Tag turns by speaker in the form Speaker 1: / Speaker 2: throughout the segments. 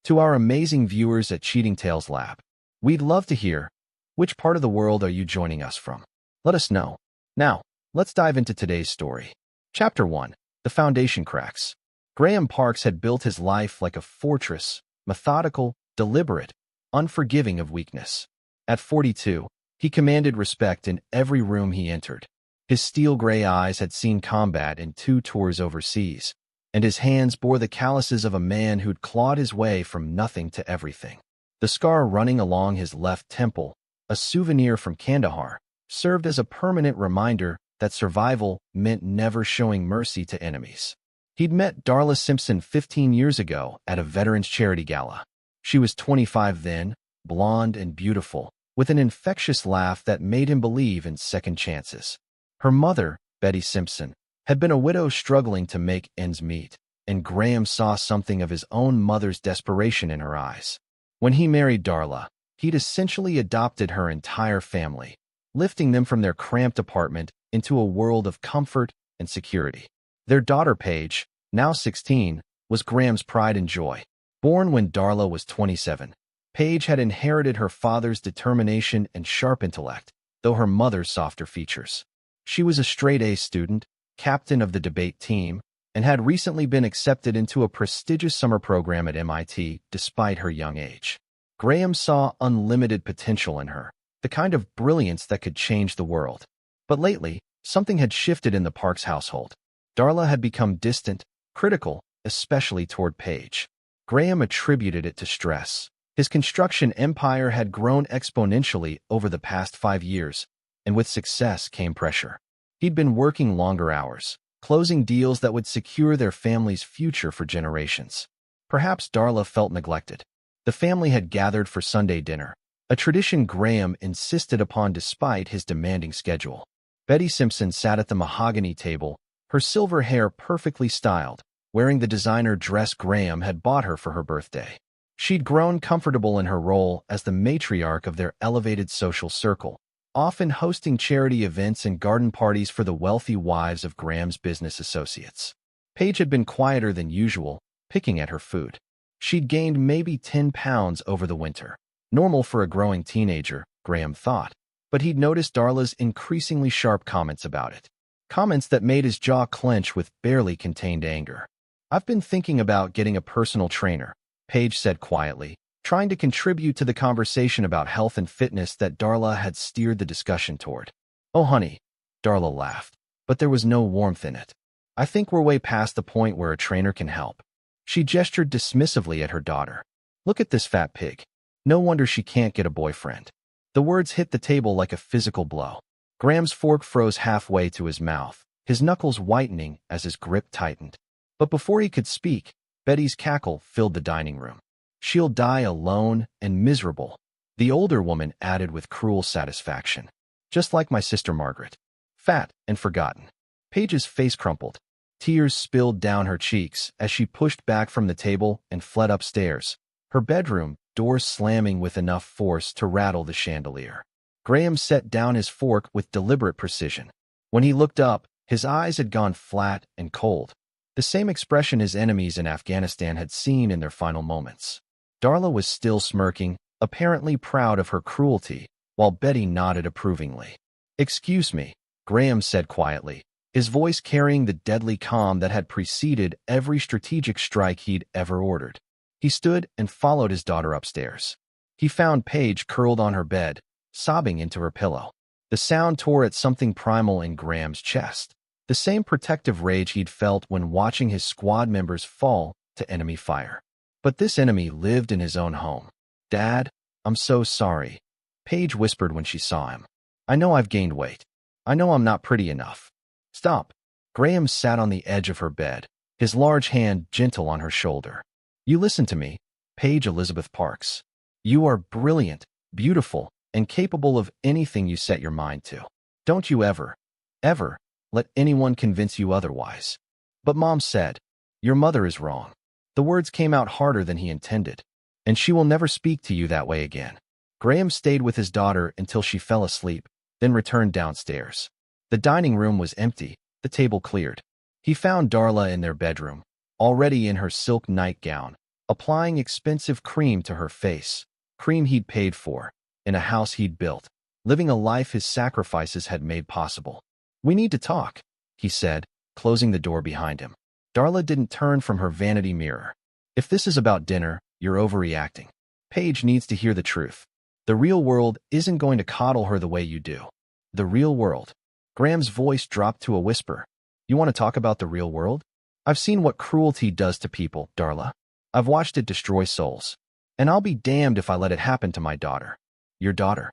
Speaker 1: To our amazing viewers at Cheating Tales Lab, we'd love to hear, which part of the world are you joining us from? Let us know. Now, let's dive into today's story. Chapter 1. The Foundation Cracks. Graham Parks had built his life like a fortress, methodical, deliberate, unforgiving of weakness. At 42, he commanded respect in every room he entered. His steel-gray eyes had seen combat in 2 tours overseas, and his hands bore the calluses of a man who'd clawed his way from nothing to everything. The scar running along his left temple, a souvenir from Kandahar, served as a permanent reminder that survival meant never showing mercy to enemies. He'd met Darla Simpson 15 years ago at a veterans charity gala. She was 25 then, blonde and beautiful, with an infectious laugh that made him believe in second chances. Her mother, Betty Simpson, had been a widow struggling to make ends meet, and Graham saw something of his own mother's desperation in her eyes. When he married Darla, he'd essentially adopted her entire family, lifting them from their cramped apartment into a world of comfort and security. Their daughter Paige, now 16, was Graham's pride and joy. Born when Darla was 27, Paige had inherited her father's determination and sharp intellect, though her mother's softer features. She was a straight-A student, captain of the debate team, and had recently been accepted into a prestigious summer program at MIT despite her young age. Graham saw unlimited potential in her, the kind of brilliance that could change the world. But lately, something had shifted in the Parks household. Darla had become distant, critical, especially toward Paige. Graham attributed it to stress. His construction empire had grown exponentially over the past 5 years, and with success came pressure. He'd been working longer hours, closing deals that would secure their family's future for generations. Perhaps Darla felt neglected. The family had gathered for Sunday dinner, a tradition Graham insisted upon despite his demanding schedule. Betty Simpson sat at the mahogany table, her silver hair perfectly styled, wearing the designer dress Graham had bought her for her birthday. She'd grown comfortable in her role as the matriarch of their elevated social circle, often hosting charity events and garden parties for the wealthy wives of Graham's business associates. Paige had been quieter than usual, picking at her food. She'd gained maybe 10 pounds over the winter, normal for a growing teenager, Graham thought, but he'd noticed Darla's increasingly sharp comments about it. Comments that made his jaw clench with barely contained anger. "I've been thinking about getting a personal trainer," Paige said quietly, trying to contribute to the conversation about health and fitness that Darla had steered the discussion toward. "Oh, honey," Darla laughed, but there was no warmth in it. "I think we're way past the point where a trainer can help." She gestured dismissively at her daughter. "Look at this fat pig. No wonder she can't get a boyfriend." The words hit the table like a physical blow. Graham's fork froze halfway to his mouth, his knuckles whitening as his grip tightened. But before he could speak, Betty's cackle filled the dining room. "She'll die alone and miserable," the older woman added with cruel satisfaction. "Just like my sister Margaret. Fat and forgotten." Paige's face crumpled. Tears spilled down her cheeks as she pushed back from the table and fled upstairs, her bedroom door slamming with enough force to rattle the chandelier. Graham set down his fork with deliberate precision. When he looked up, his eyes had gone flat and cold, the same expression his enemies in Afghanistan had seen in their final moments. Darla was still smirking, apparently proud of her cruelty, while Betty nodded approvingly. "Excuse me," Graham said quietly, his voice carrying the deadly calm that had preceded every strategic strike he'd ever ordered. He stood and followed his daughter upstairs. He found Paige curled on her bed, sobbing into her pillow. The sound tore at something primal in Graham's chest, the same protective rage he'd felt when watching his squad members fall to enemy fire. But this enemy lived in his own home. "Dad, I'm so sorry," Paige whispered when she saw him. "I know I've gained weight. I know I'm not pretty enough." "Stop." Graham sat on the edge of her bed, his large hand gentle on her shoulder. "You listen to me, Paige Elizabeth Parks. You are brilliant, beautiful, and capable of anything you set your mind to. Don't you ever, ever, let anyone convince you otherwise." "But Mom said, your mother is wrong." The words came out harder than he intended. "And she will never speak to you that way again." Graham stayed with his daughter until she fell asleep, then returned downstairs. The dining room was empty, the table cleared. He found Darla in their bedroom, already in her silk nightgown, applying expensive cream to her face, cream he'd paid for, in a house he'd built, living a life his sacrifices had made possible. "We need to talk," he said, closing the door behind him. Darla didn't turn from her vanity mirror. "If this is about dinner, you're overreacting. Paige needs to hear the truth. The real world isn't going to coddle her the way you do." "The real world?" Graham's voice dropped to a whisper. "You want to talk about the real world? I've seen what cruelty does to people, Darla. I've watched it destroy souls. And I'll be damned if I let it happen to my daughter." "Your daughter?"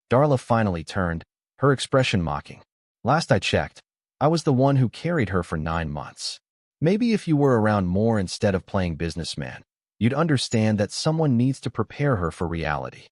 Speaker 1: Darla finally turned, her expression mocking. "Last I checked, I was the one who carried her for 9 months. Maybe if you were around more instead of playing businessman, you'd understand that someone needs to prepare her for reality."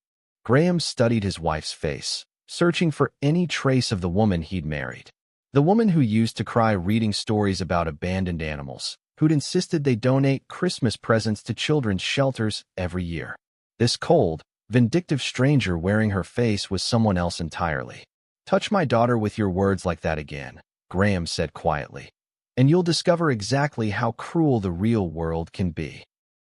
Speaker 1: Graham studied his wife's face, searching for any trace of the woman he'd married. The woman who used to cry reading stories about abandoned animals, who'd insisted they donate Christmas presents to children's shelters every year. This cold, vindictive stranger wearing her face was someone else entirely. "Touch my daughter with your words like that again," Graham said quietly, "and you'll discover exactly how cruel the real world can be."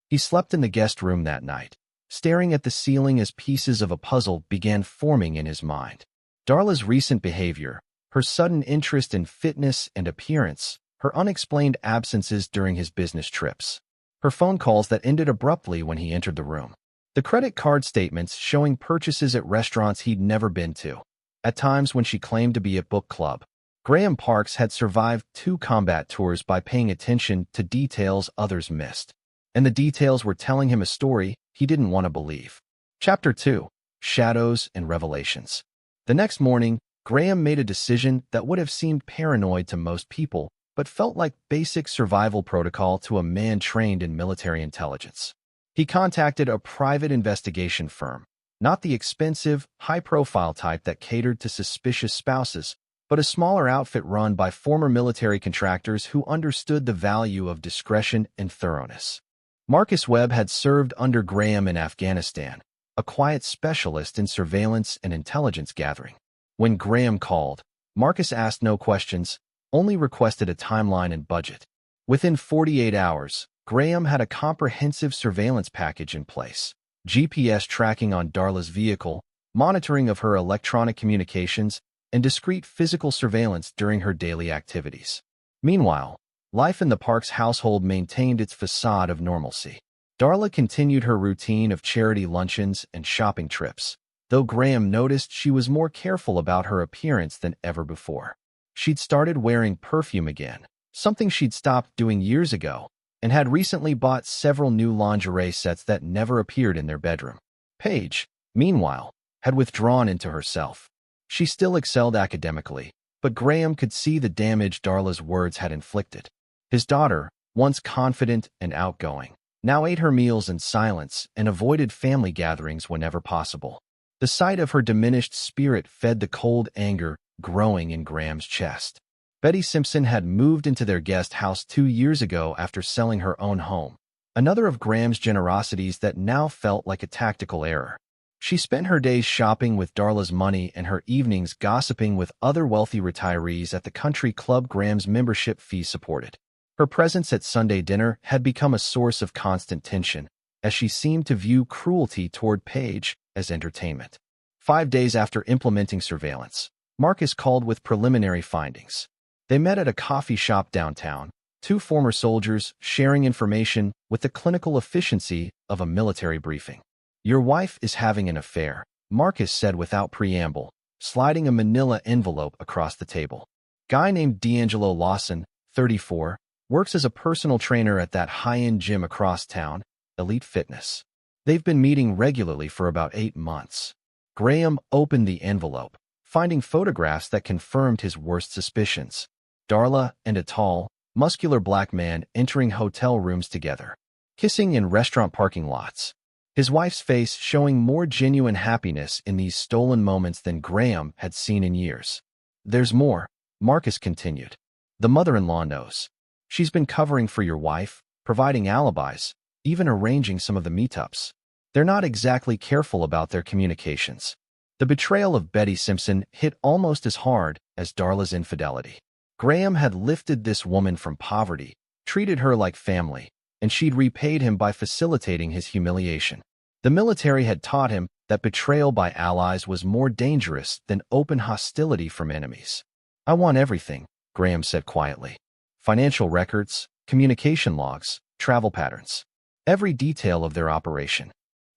Speaker 1: He slept in the guest room that night, staring at the ceiling as pieces of a puzzle began forming in his mind. Darla's recent behavior, her sudden interest in fitness and appearance, her unexplained absences during his business trips, her phone calls that ended abruptly when he entered the room, the credit card statements showing purchases at restaurants he'd never been to, at times when she claimed to be at book club. Graham Parks had survived 2 combat tours by paying attention to details others missed, and the details were telling him a story he didn't want to believe. Chapter 2: Shadows and Revelations. The next morning, Graham made a decision that would have seemed paranoid to most people, but felt like basic survival protocol to a man trained in military intelligence. He contacted a private investigation firm, not the expensive, high-profile type that catered to suspicious spouses, but a smaller outfit run by former military contractors who understood the value of discretion and thoroughness. Marcus Webb had served under Graham in Afghanistan, a quiet specialist in surveillance and intelligence gathering. When Graham called, Marcus asked no questions, only requested a timeline and budget. Within 48 hours, Graham had a comprehensive surveillance package in place: GPS tracking on Darla's vehicle, monitoring of her electronic communications, and discreet physical surveillance during her daily activities. Meanwhile, life in the Parks household maintained its facade of normalcy. Darla continued her routine of charity luncheons and shopping trips, though Graham noticed she was more careful about her appearance than ever before. She'd started wearing perfume again, something she'd stopped doing years ago, and had recently bought several new lingerie sets that never appeared in their bedroom. Paige, meanwhile, had withdrawn into herself. She still excelled academically, but Graham could see the damage Darla's words had inflicted. His daughter, once confident and outgoing, now ate her meals in silence and avoided family gatherings whenever possible. The sight of her diminished spirit fed the cold anger growing in Graham's chest. Betty Simpson had moved into their guest house 2 years ago after selling her own home, another of Graham's generosities that now felt like a tactical error. She spent her days shopping with Darla's money and her evenings gossiping with other wealthy retirees at the country club Graham's membership fee supported. Her presence at Sunday dinner had become a source of constant tension, as she seemed to view cruelty toward Paige as entertainment. 5 days after implementing surveillance, Marcus called with preliminary findings. They met at a coffee shop downtown, 2 former soldiers sharing information with the clinical efficiency of a military briefing. "Your wife is having an affair," Marcus said without preamble, sliding a manila envelope across the table. "Guy named D'Angelo Lawson, 34, works as a personal trainer at that high-end gym across town, Elite Fitness. They've been meeting regularly for about 8 months." Graham opened the envelope, finding photographs that confirmed his worst suspicions. Darla and a tall, muscular black man entering hotel rooms together, kissing in restaurant parking lots. His wife's face showing more genuine happiness in these stolen moments than Graham had seen in years. "There's more," Marcus continued. "The mother-in-law knows. She's been covering for your wife, providing alibis, even arranging some of the meetups. They're not exactly careful about their communications." The betrayal of Betty Simpson hit almost as hard as Darla's infidelity. Graham had lifted this woman from poverty, treated her like family, and she'd repaid him by facilitating his humiliation. The military had taught him that betrayal by allies was more dangerous than open hostility from enemies. "I want everything," Graham said quietly. "Financial records, communication logs, travel patterns. Every detail of their operation."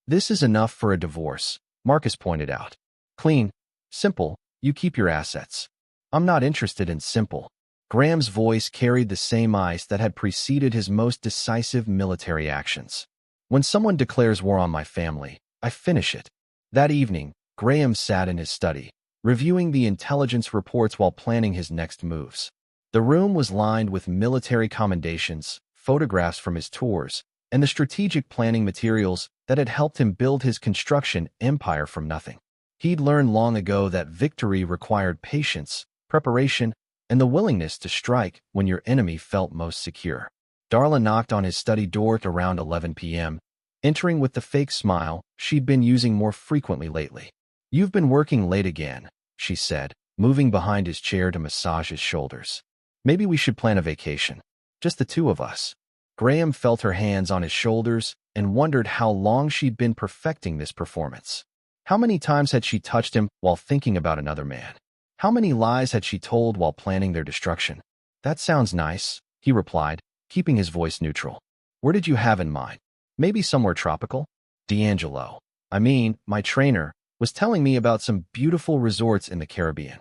Speaker 1: "This is enough for a divorce," Marcus pointed out. "Clean, simple, you keep your assets." "I'm not interested in simple." Graham's voice carried the same ice that had preceded his most decisive military actions. "When someone declares war on my family, I finish it." That evening, Graham sat in his study, reviewing the intelligence reports while planning his next moves. The room was lined with military commendations, photographs from his tours, and the strategic planning materials that had helped him build his construction empire from nothing. He'd learned long ago that victory required patience, preparation, and the willingness to strike when your enemy felt most secure. Darla knocked on his study door at around 11 p.m., entering with the fake smile she'd been using more frequently lately. "You've been working late again," she said, moving behind his chair to massage his shoulders. "Maybe we should plan a vacation. Just the two of us." Graham felt her hands on his shoulders and wondered how long she'd been perfecting this performance. How many times had she touched him while thinking about another man? How many lies had she told while planning their destruction? "That sounds nice," he replied, keeping his voice neutral. "Where did you have in mind? Maybe somewhere tropical?" "D'Angelo, my trainer, was telling me about some beautiful resorts in the Caribbean."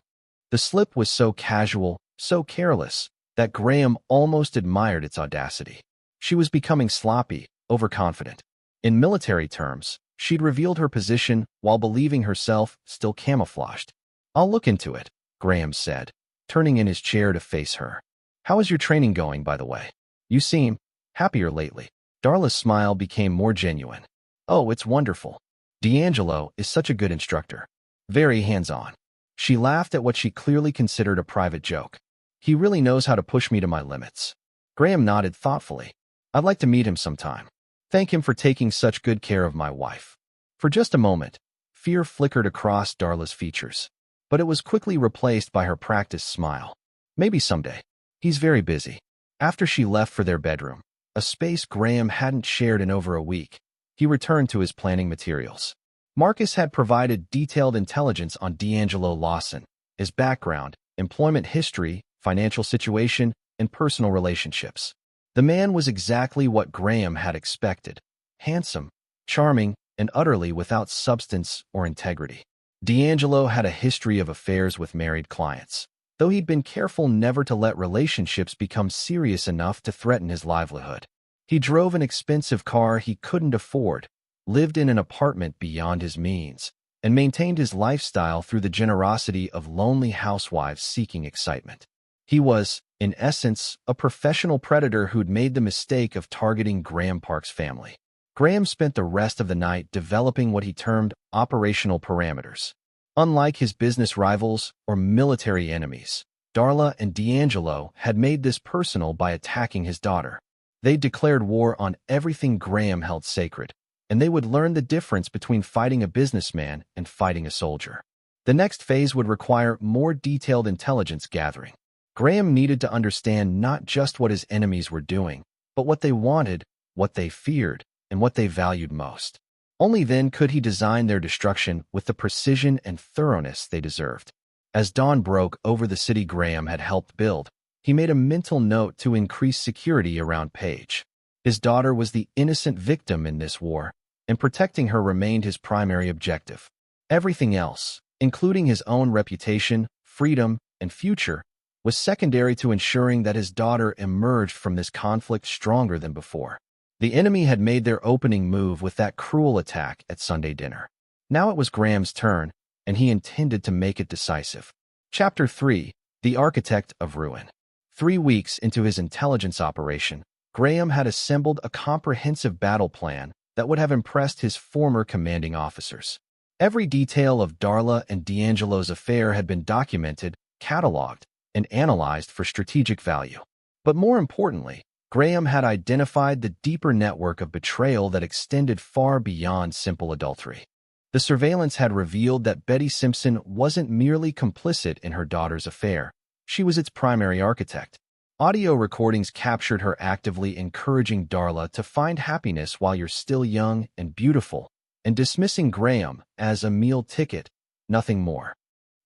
Speaker 1: The slip was so casual, so careless, that Graham almost admired its audacity. She was becoming sloppy, overconfident. In military terms, she'd revealed her position while believing herself still camouflaged. "I'll look into it," Graham said, turning in his chair to face her. "How is your training going, by the way? You seem happier lately." Darla's smile became more genuine. "Oh, it's wonderful. D'Angelo is such a good instructor. Very hands-on." She laughed at what she clearly considered a private joke. "He really knows how to push me to my limits." Graham nodded thoughtfully. "I'd like to meet him sometime. Thank him for taking such good care of my wife." For just a moment, fear flickered across Darla's features, but it was quickly replaced by her practiced smile. "Maybe someday. He's very busy." After she left for their bedroom, a space Graham hadn't shared in over a week, he returned to his planning materials. Marcus had provided detailed intelligence on D'Angelo Lawson, his background, employment history, financial situation, and personal relationships. The man was exactly what Graham had expected: handsome, charming, and utterly without substance or integrity. D'Angelo had a history of affairs with married clients, though he'd been careful never to let relationships become serious enough to threaten his livelihood. He drove an expensive car he couldn't afford, lived in an apartment beyond his means, and maintained his lifestyle through the generosity of lonely housewives seeking excitement. He was, in essence, a professional predator who'd made the mistake of targeting Graham Park's family. Graham spent the rest of the night developing what he termed operational parameters. Unlike his business rivals or military enemies, Darla and D'Angelo had made this personal by attacking his daughter. They declared war on everything Graham held sacred, and they would learn the difference between fighting a businessman and fighting a soldier. The next phase would require more detailed intelligence gathering. Graham needed to understand not just what his enemies were doing, but what they wanted, what they feared, and what they valued most. Only then could he design their destruction with the precision and thoroughness they deserved. As dawn broke over the city Graham had helped build, he made a mental note to increase security around Paige. His daughter was the innocent victim in this war, and protecting her remained his primary objective. Everything else, including his own reputation, freedom, and future, was secondary to ensuring that his daughter emerged from this conflict stronger than before. The enemy had made their opening move with that cruel attack at Sunday dinner. Now it was Graham's turn, and he intended to make it decisive. Chapter 3: The Architect of Ruin. 3 weeks into his intelligence operation, Graham had assembled a comprehensive battle plan that would have impressed his former commanding officers. Every detail of Darla and D'Angelo's affair had been documented, cataloged, and analyzed for strategic value. But more importantly, Graham had identified the deeper network of betrayal that extended far beyond simple adultery. The surveillance had revealed that Betty Simpson wasn't merely complicit in her daughter's affair. She was its primary architect. Audio recordings captured her actively encouraging Darla to find happiness while you're still young and beautiful, and dismissing Graham as a meal ticket, nothing more.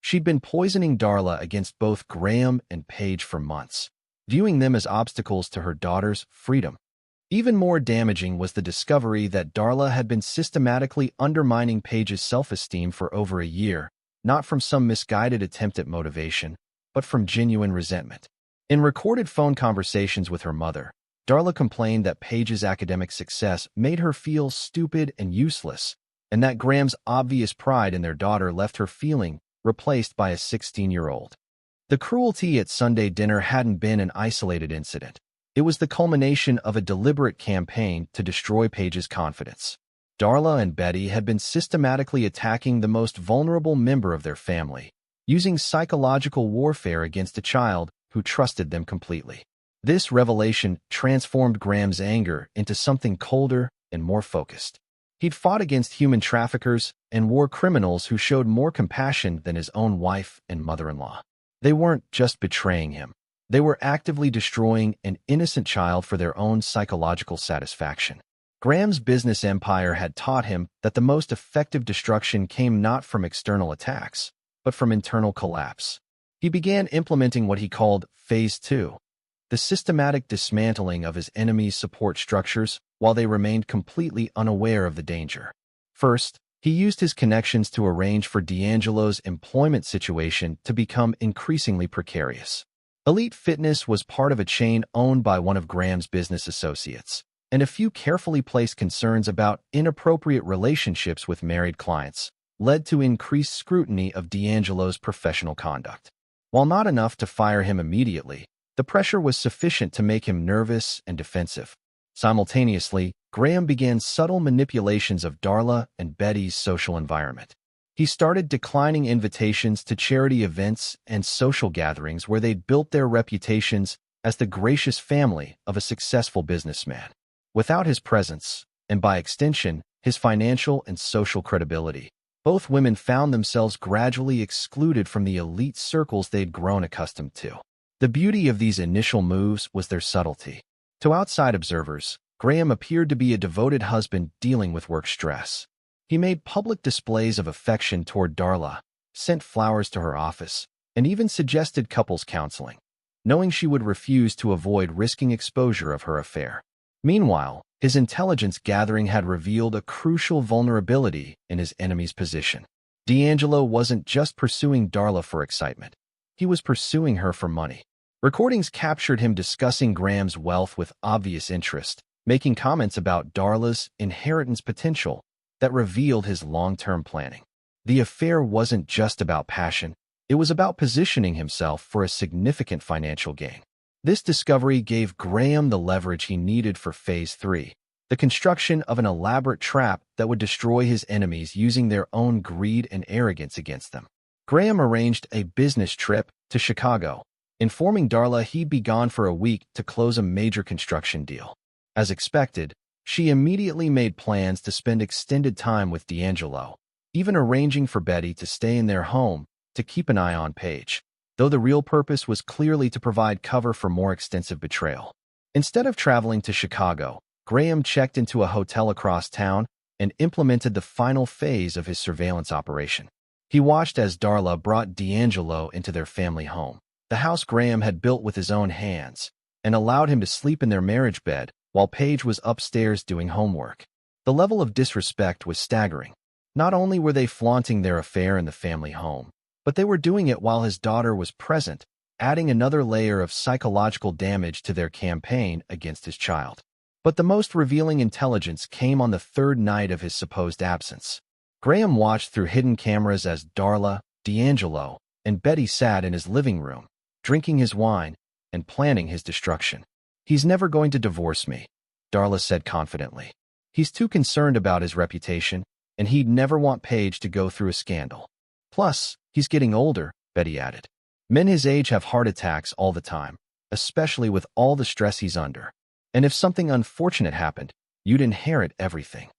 Speaker 1: She'd been poisoning Darla against both Graham and Paige for months, viewing them as obstacles to her daughter's freedom. Even more damaging was the discovery that Darla had been systematically undermining Paige's self-esteem for over a year, not from some misguided attempt at motivation, but from genuine resentment. In recorded phone conversations with her mother, Darla complained that Paige's academic success made her feel stupid and useless, and that Graham's obvious pride in their daughter left her feeling replaced by a 16-year-old. The cruelty at Sunday dinner hadn't been an isolated incident. It was the culmination of a deliberate campaign to destroy Paige's confidence. Darla and Betty had been systematically attacking the most vulnerable member of their family, using psychological warfare against a child who trusted them completely. This revelation transformed Graham's anger into something colder and more focused. He'd fought against human traffickers and war criminals who showed more compassion than his own wife and mother-in-law. They weren't just betraying him. They were actively destroying an innocent child for their own psychological satisfaction. Graham's business empire had taught him that the most effective destruction came not from external attacks, but from internal collapse. He began implementing what he called Phase 2, the systematic dismantling of his enemies' support structures while they remained completely unaware of the danger. First, he used his connections to arrange for D'Angelo's employment situation to become increasingly precarious. Elite Fitness was part of a chain owned by one of Graham's business associates, and a few carefully placed concerns about inappropriate relationships with married clients led to increased scrutiny of D'Angelo's professional conduct. While not enough to fire him immediately, the pressure was sufficient to make him nervous and defensive. Simultaneously, Graham began subtle manipulations of Darla and Betty's social environment. He started declining invitations to charity events and social gatherings where they'd built their reputations as the gracious family of a successful businessman. Without his presence, and by extension, his financial and social credibility, both women found themselves gradually excluded from the elite circles they'd grown accustomed to. The beauty of these initial moves was their subtlety. To outside observers, Graham appeared to be a devoted husband dealing with work stress. He made public displays of affection toward Darla, sent flowers to her office, and even suggested couples counseling, knowing she would refuse to avoid risking exposure of her affair. Meanwhile, his intelligence gathering had revealed a crucial vulnerability in his enemy's position. D'Angelo wasn't just pursuing Darla for excitement. He was pursuing her for money. Recordings captured him discussing Graham's wealth with obvious interest, making comments about Darla's inheritance potential that revealed his long-term planning. The affair wasn't just about passion. It was about positioning himself for a significant financial gain. This discovery gave Graham the leverage he needed for Phase 3, the construction of an elaborate trap that would destroy his enemies using their own greed and arrogance against them. Graham arranged a business trip to Chicago, informing Darla he'd be gone for a week to close a major construction deal. As expected, she immediately made plans to spend extended time with D'Angelo, even arranging for Betty to stay in their home to keep an eye on Paige, though the real purpose was clearly to provide cover for more extensive betrayal. Instead of traveling to Chicago, Graham checked into a hotel across town and implemented the final phase of his surveillance operation. He watched as Darla brought D'Angelo into their family home, the house Graham had built with his own hands, and allowed him to sleep in their marriage bed while Paige was upstairs doing homework. The level of disrespect was staggering. Not only were they flaunting their affair in the family home, but they were doing it while his daughter was present, adding another layer of psychological damage to their campaign against his child. But the most revealing intelligence came on the third night of his supposed absence. Graham watched through hidden cameras as Darla, D'Angelo, and Betty sat in his living room, drinking his wine and planning his destruction. "He's never going to divorce me," Darla said confidently. "He's too concerned about his reputation, and he'd never want Paige to go through a scandal. Plus, he's getting older," Betty added. "Men his age have heart attacks all the time, especially with all the stress he's under. And if something unfortunate happened, you'd inherit everything."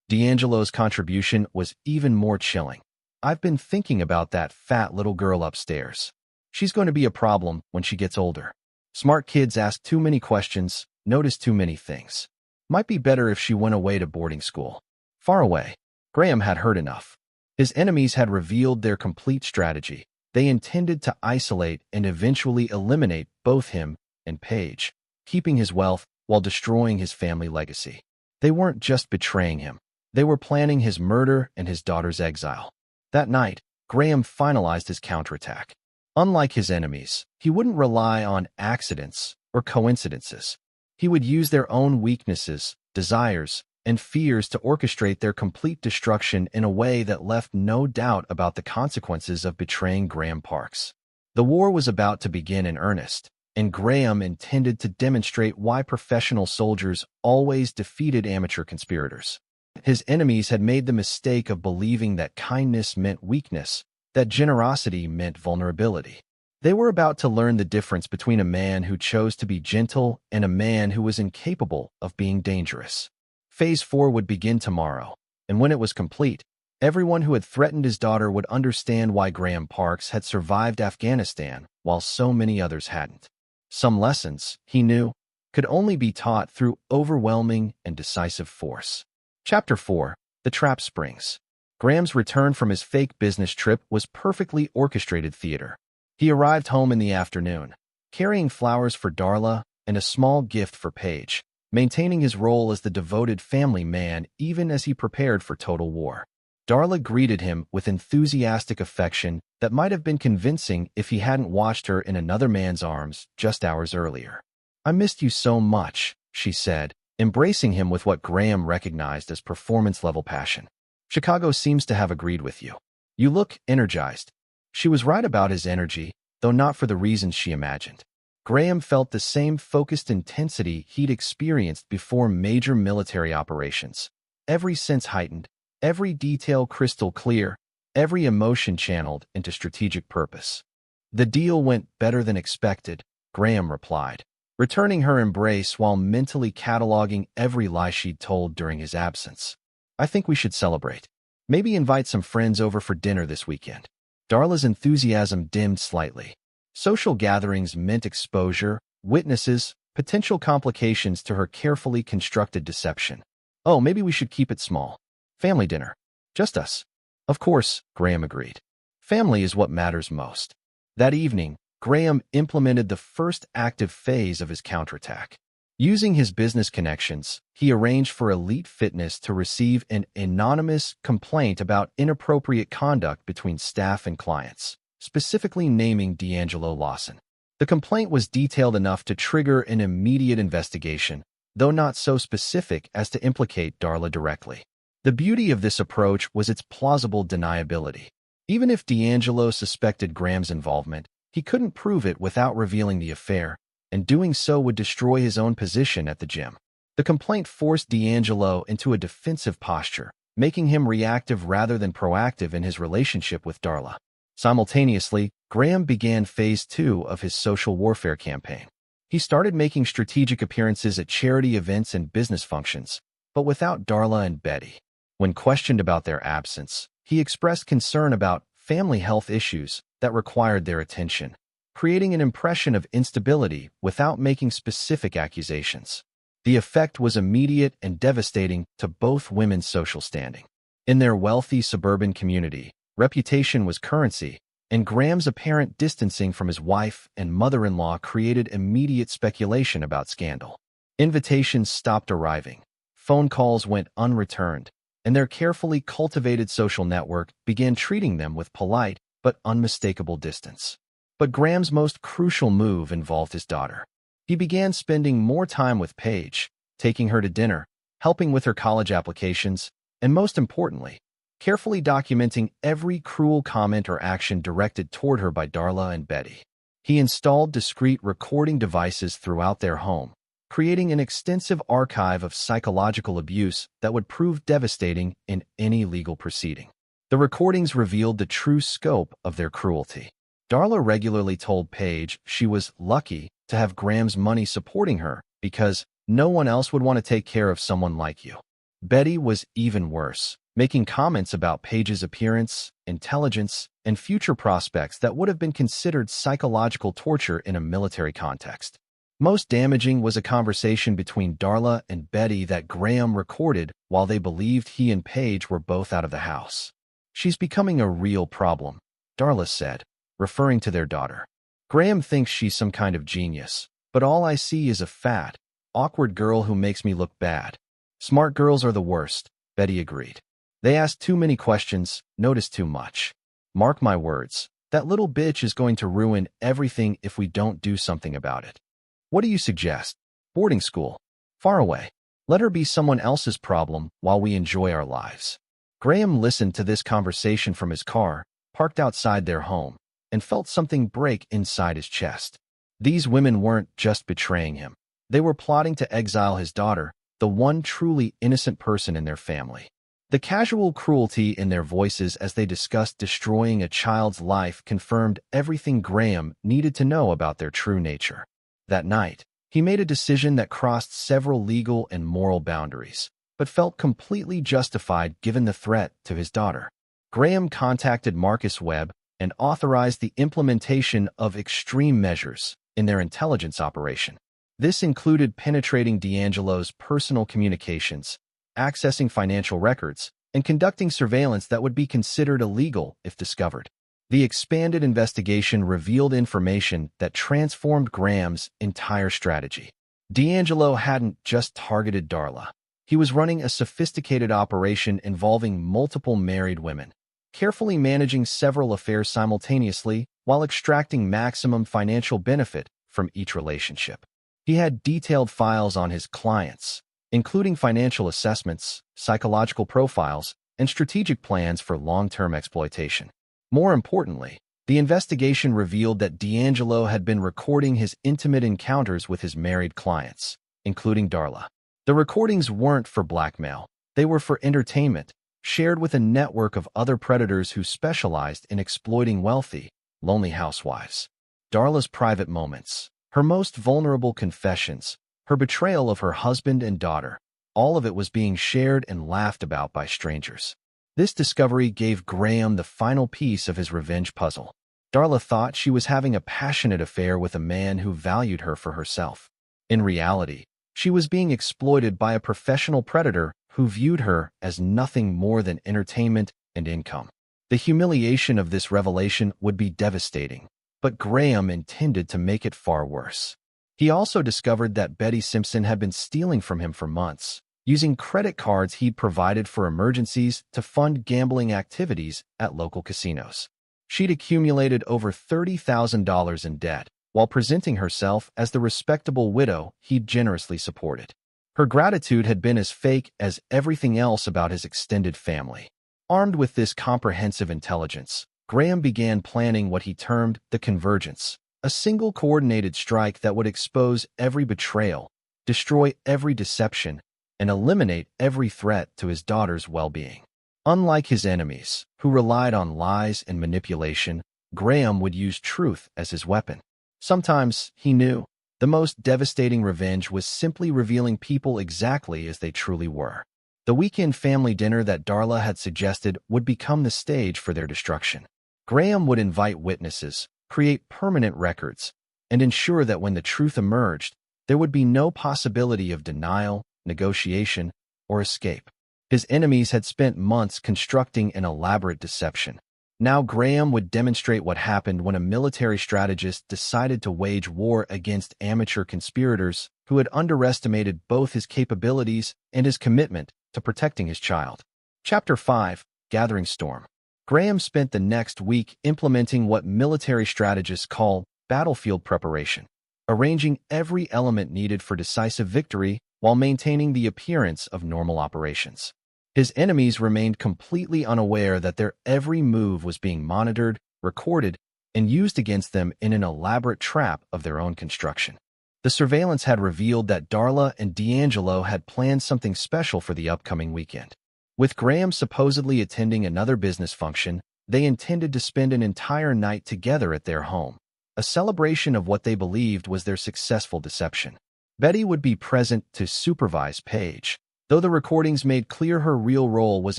Speaker 1: D'Angelo's contribution was even more chilling. "I've been thinking about that fat little girl upstairs. She's going to be a problem when she gets older. Smart kids ask too many questions, notice too many things. Might be better if she went away to boarding school. Far away. Graham had heard enough. His enemies had revealed their complete strategy. They intended to isolate and eventually eliminate both him and Paige, keeping his wealth while destroying his family legacy. They weren't just betraying him. They were planning his murder and his daughter's exile. That night, Graham finalized his counterattack. Unlike his enemies, he wouldn't rely on accidents or coincidences. He would use their own weaknesses, desires, and fears to orchestrate their complete destruction in a way that left no doubt about the consequences of betraying Graham Parks. The war was about to begin in earnest, and Graham intended to demonstrate why professional soldiers always defeated amateur conspirators. His enemies had made the mistake of believing that kindness meant weakness, that generosity meant vulnerability. They were about to learn the difference between a man who chose to be gentle and a man who was incapable of being dangerous. Phase 4 would begin tomorrow, and when it was complete, everyone who had threatened his daughter would understand why Graham Parks had survived Afghanistan while so many others hadn't. Some lessons, he knew, could only be taught through overwhelming and decisive force. Chapter 4. The Trap Springs. Graham's return from his fake business trip was perfectly orchestrated theater. He arrived home in the afternoon, carrying flowers for Darla and a small gift for Paige, maintaining his role as the devoted family man even as he prepared for total war. Darla greeted him with enthusiastic affection that might have been convincing if he hadn't watched her in another man's arms just hours earlier. "I missed you so much," she said, embracing him with what Graham recognized as performance-level passion. "Chicago seems to have agreed with you. You look energized." She was right about his energy, though not for the reasons she imagined. Graham felt the same focused intensity he'd experienced before major military operations. Every sense heightened, every detail crystal clear, every emotion channeled into strategic purpose. "The deal went better than expected," Graham replied, returning her embrace while mentally cataloging every lie she'd told during his absence. "I think we should celebrate. Maybe invite some friends over for dinner this weekend." Darla's enthusiasm dimmed slightly. Social gatherings meant exposure, witnesses, potential complications to her carefully constructed deception. "Oh, maybe we should keep it small. Family dinner. Just us." "Of course," Graham agreed. "Family is what matters most." That evening, Graham implemented the first active phase of his counterattack. Using his business connections, he arranged for Elite Fitness to receive an anonymous complaint about inappropriate conduct between staff and clients, specifically naming D'Angelo Lawson. The complaint was detailed enough to trigger an immediate investigation, though not so specific as to implicate Darla directly. The beauty of this approach was its plausible deniability. Even if D'Angelo suspected Graham's involvement, he couldn't prove it without revealing the affair, and doing so would destroy his own position at the gym. The complaint forced D'Angelo into a defensive posture, making him reactive rather than proactive in his relationship with Darla. Simultaneously, Graham began phase 2 of his social warfare campaign. He started making strategic appearances at charity events and business functions, but without Darla and Betty. When questioned about their absence, he expressed concern about family health issues that required their attention, creating an impression of instability without making specific accusations. The effect was immediate and devastating to both women's social standing. In their wealthy suburban community, reputation was currency, and Graham's apparent distancing from his wife and mother-in-law created immediate speculation about scandal. Invitations stopped arriving, phone calls went unreturned, and their carefully cultivated social network began treating them with polite but unmistakable distance. But Graham's most crucial move involved his daughter. He began spending more time with Paige, taking her to dinner, helping with her college applications, and most importantly, carefully documenting every cruel comment or action directed toward her by Darla and Betty. He installed discreet recording devices throughout their home, creating an extensive archive of psychological abuse that would prove devastating in any legal proceeding. The recordings revealed the true scope of their cruelty. Darla regularly told Paige she was lucky to have Graham's money supporting her because no one else would want to take care of someone like you. Betty was even worse, making comments about Paige's appearance, intelligence, and future prospects that would have been considered psychological torture in a military context. Most damaging was a conversation between Darla and Betty that Graham recorded while they believed he and Paige were both out of the house. "She's becoming a real problem," Darla said, referring to their daughter. "Graham thinks she's some kind of genius, but all I see is a fat, awkward girl who makes me look bad. Smart girls are the worst," Betty agreed. "They ask too many questions, notice too much. Mark my words, that little bitch is going to ruin everything if we don't do something about it. What do you suggest? Boarding school? Far away. Let her be someone else's problem while we enjoy our lives." Graham listened to this conversation from his car, parked outside their home, and felt something break inside his chest. These women weren't just betraying him. They were plotting to exile his daughter, the one truly innocent person in their family. The casual cruelty in their voices as they discussed destroying a child's life confirmed everything Graham needed to know about their true nature. That night, he made a decision that crossed several legal and moral boundaries, but felt completely justified given the threat to his daughter. Graham contacted Marcus Webb and authorized the implementation of extreme measures in their intelligence operation. This included penetrating D'Angelo's personal communications, accessing financial records, and conducting surveillance that would be considered illegal if discovered. The expanded investigation revealed information that transformed Graham's entire strategy. D'Angelo hadn't just targeted Darla. He was running a sophisticated operation involving multiple married women, carefully managing several affairs simultaneously while extracting maximum financial benefit from each relationship. He had detailed files on his clients, including financial assessments, psychological profiles, and strategic plans for long-term exploitation. More importantly, the investigation revealed that D'Angelo had been recording his intimate encounters with his married clients, including Darla. The recordings weren't for blackmail. They were for entertainment, shared with a network of other predators who specialized in exploiting wealthy, lonely housewives. Darla's private moments, her most vulnerable confessions, her betrayal of her husband and daughter, all of it was being shared and laughed about by strangers. This discovery gave Graham the final piece of his revenge puzzle. Darla thought she was having a passionate affair with a man who valued her for herself. In reality, she was being exploited by a professional predator who viewed her as nothing more than entertainment and income. The humiliation of this revelation would be devastating, but Graham intended to make it far worse. He also discovered that Betty Simpson had been stealing from him for months, using credit cards he'd provided for emergencies to fund gambling activities at local casinos. She'd accumulated over $30,000 in debt, while presenting herself as the respectable widow he'd generously supported. Her gratitude had been as fake as everything else about his extended family. Armed with this comprehensive intelligence, Graham began planning what he termed the convergence, a single coordinated strike that would expose every betrayal, destroy every deception, and eliminate every threat to his daughter's well-being. Unlike his enemies, who relied on lies and manipulation, Graham would use truth as his weapon. Sometimes, he knew, the most devastating revenge was simply revealing people exactly as they truly were. The weekend family dinner that Darla had suggested would become the stage for their destruction. Graham would invite witnesses, create permanent records, and ensure that when the truth emerged, there would be no possibility of denial, negotiation, or escape. His enemies had spent months constructing an elaborate deception. Now Graham would demonstrate what happened when a military strategist decided to wage war against amateur conspirators who had underestimated both his capabilities and his commitment to protecting his child. Chapter 5: Gathering Storm. Graham spent the next week implementing what military strategists call battlefield preparation, arranging every element needed for decisive victory while maintaining the appearance of normal operations. His enemies remained completely unaware that their every move was being monitored, recorded, and used against them in an elaborate trap of their own construction. The surveillance had revealed that Darla and D'Angelo had planned something special for the upcoming weekend. With Graham supposedly attending another business function, they intended to spend an entire night together at their home, a celebration of what they believed was their successful deception. Betty would be present to supervise Paige, though the recordings made clear her real role was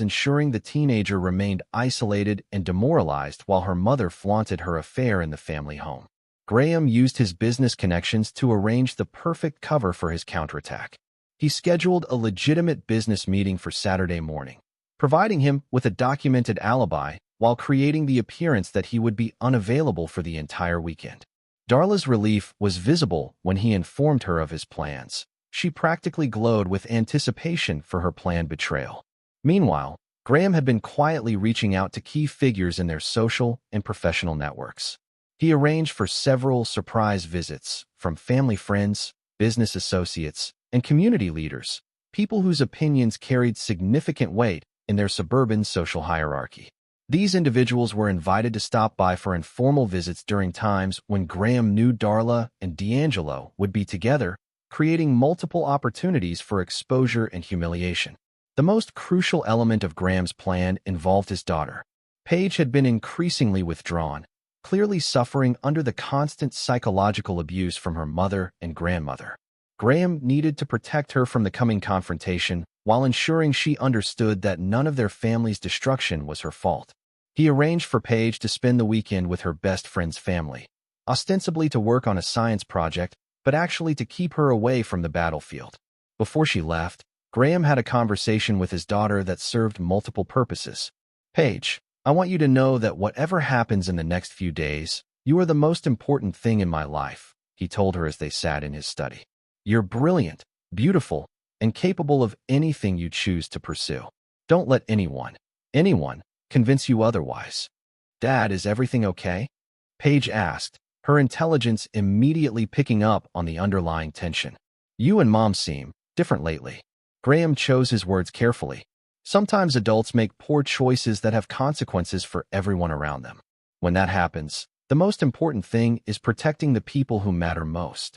Speaker 1: ensuring the teenager remained isolated and demoralized while her mother flaunted her affair in the family home. Graham used his business connections to arrange the perfect cover for his counterattack. He scheduled a legitimate business meeting for Saturday morning, providing him with a documented alibi while creating the appearance that he would be unavailable for the entire weekend. Darla's relief was visible when he informed her of his plans. She practically glowed with anticipation for her planned betrayal. Meanwhile, Graham had been quietly reaching out to key figures in their social and professional networks. He arranged for several surprise visits from family friends, business associates, and community leaders, people whose opinions carried significant weight in their suburban social hierarchy. These individuals were invited to stop by for informal visits during times when Graham knew Darla and D'Angelo would be together, creating multiple opportunities for exposure and humiliation. The most crucial element of Graham's plan involved his daughter. Paige had been increasingly withdrawn, clearly suffering under the constant psychological abuse from her mother and grandmother. Graham needed to protect her from the coming confrontation while ensuring she understood that none of their family's destruction was her fault. He arranged for Paige to spend the weekend with her best friend's family, ostensibly to work on a science project, but actually to keep her away from the battlefield. Before she left, Graham had a conversation with his daughter that served multiple purposes. "Paige, I want you to know that whatever happens in the next few days, you are the most important thing in my life," he told her as they sat in his study. "You're brilliant, beautiful, and capable of anything you choose to pursue. Don't let anyone, convince you otherwise." "Dad, is everything okay?" Paige asked, her intelligence immediately picking up on the underlying tension. "You and Mom seem different lately." Graham chose his words carefully. Sometimes adults make poor choices that have consequences for everyone around them. When that happens, the most important thing is protecting the people who matter most.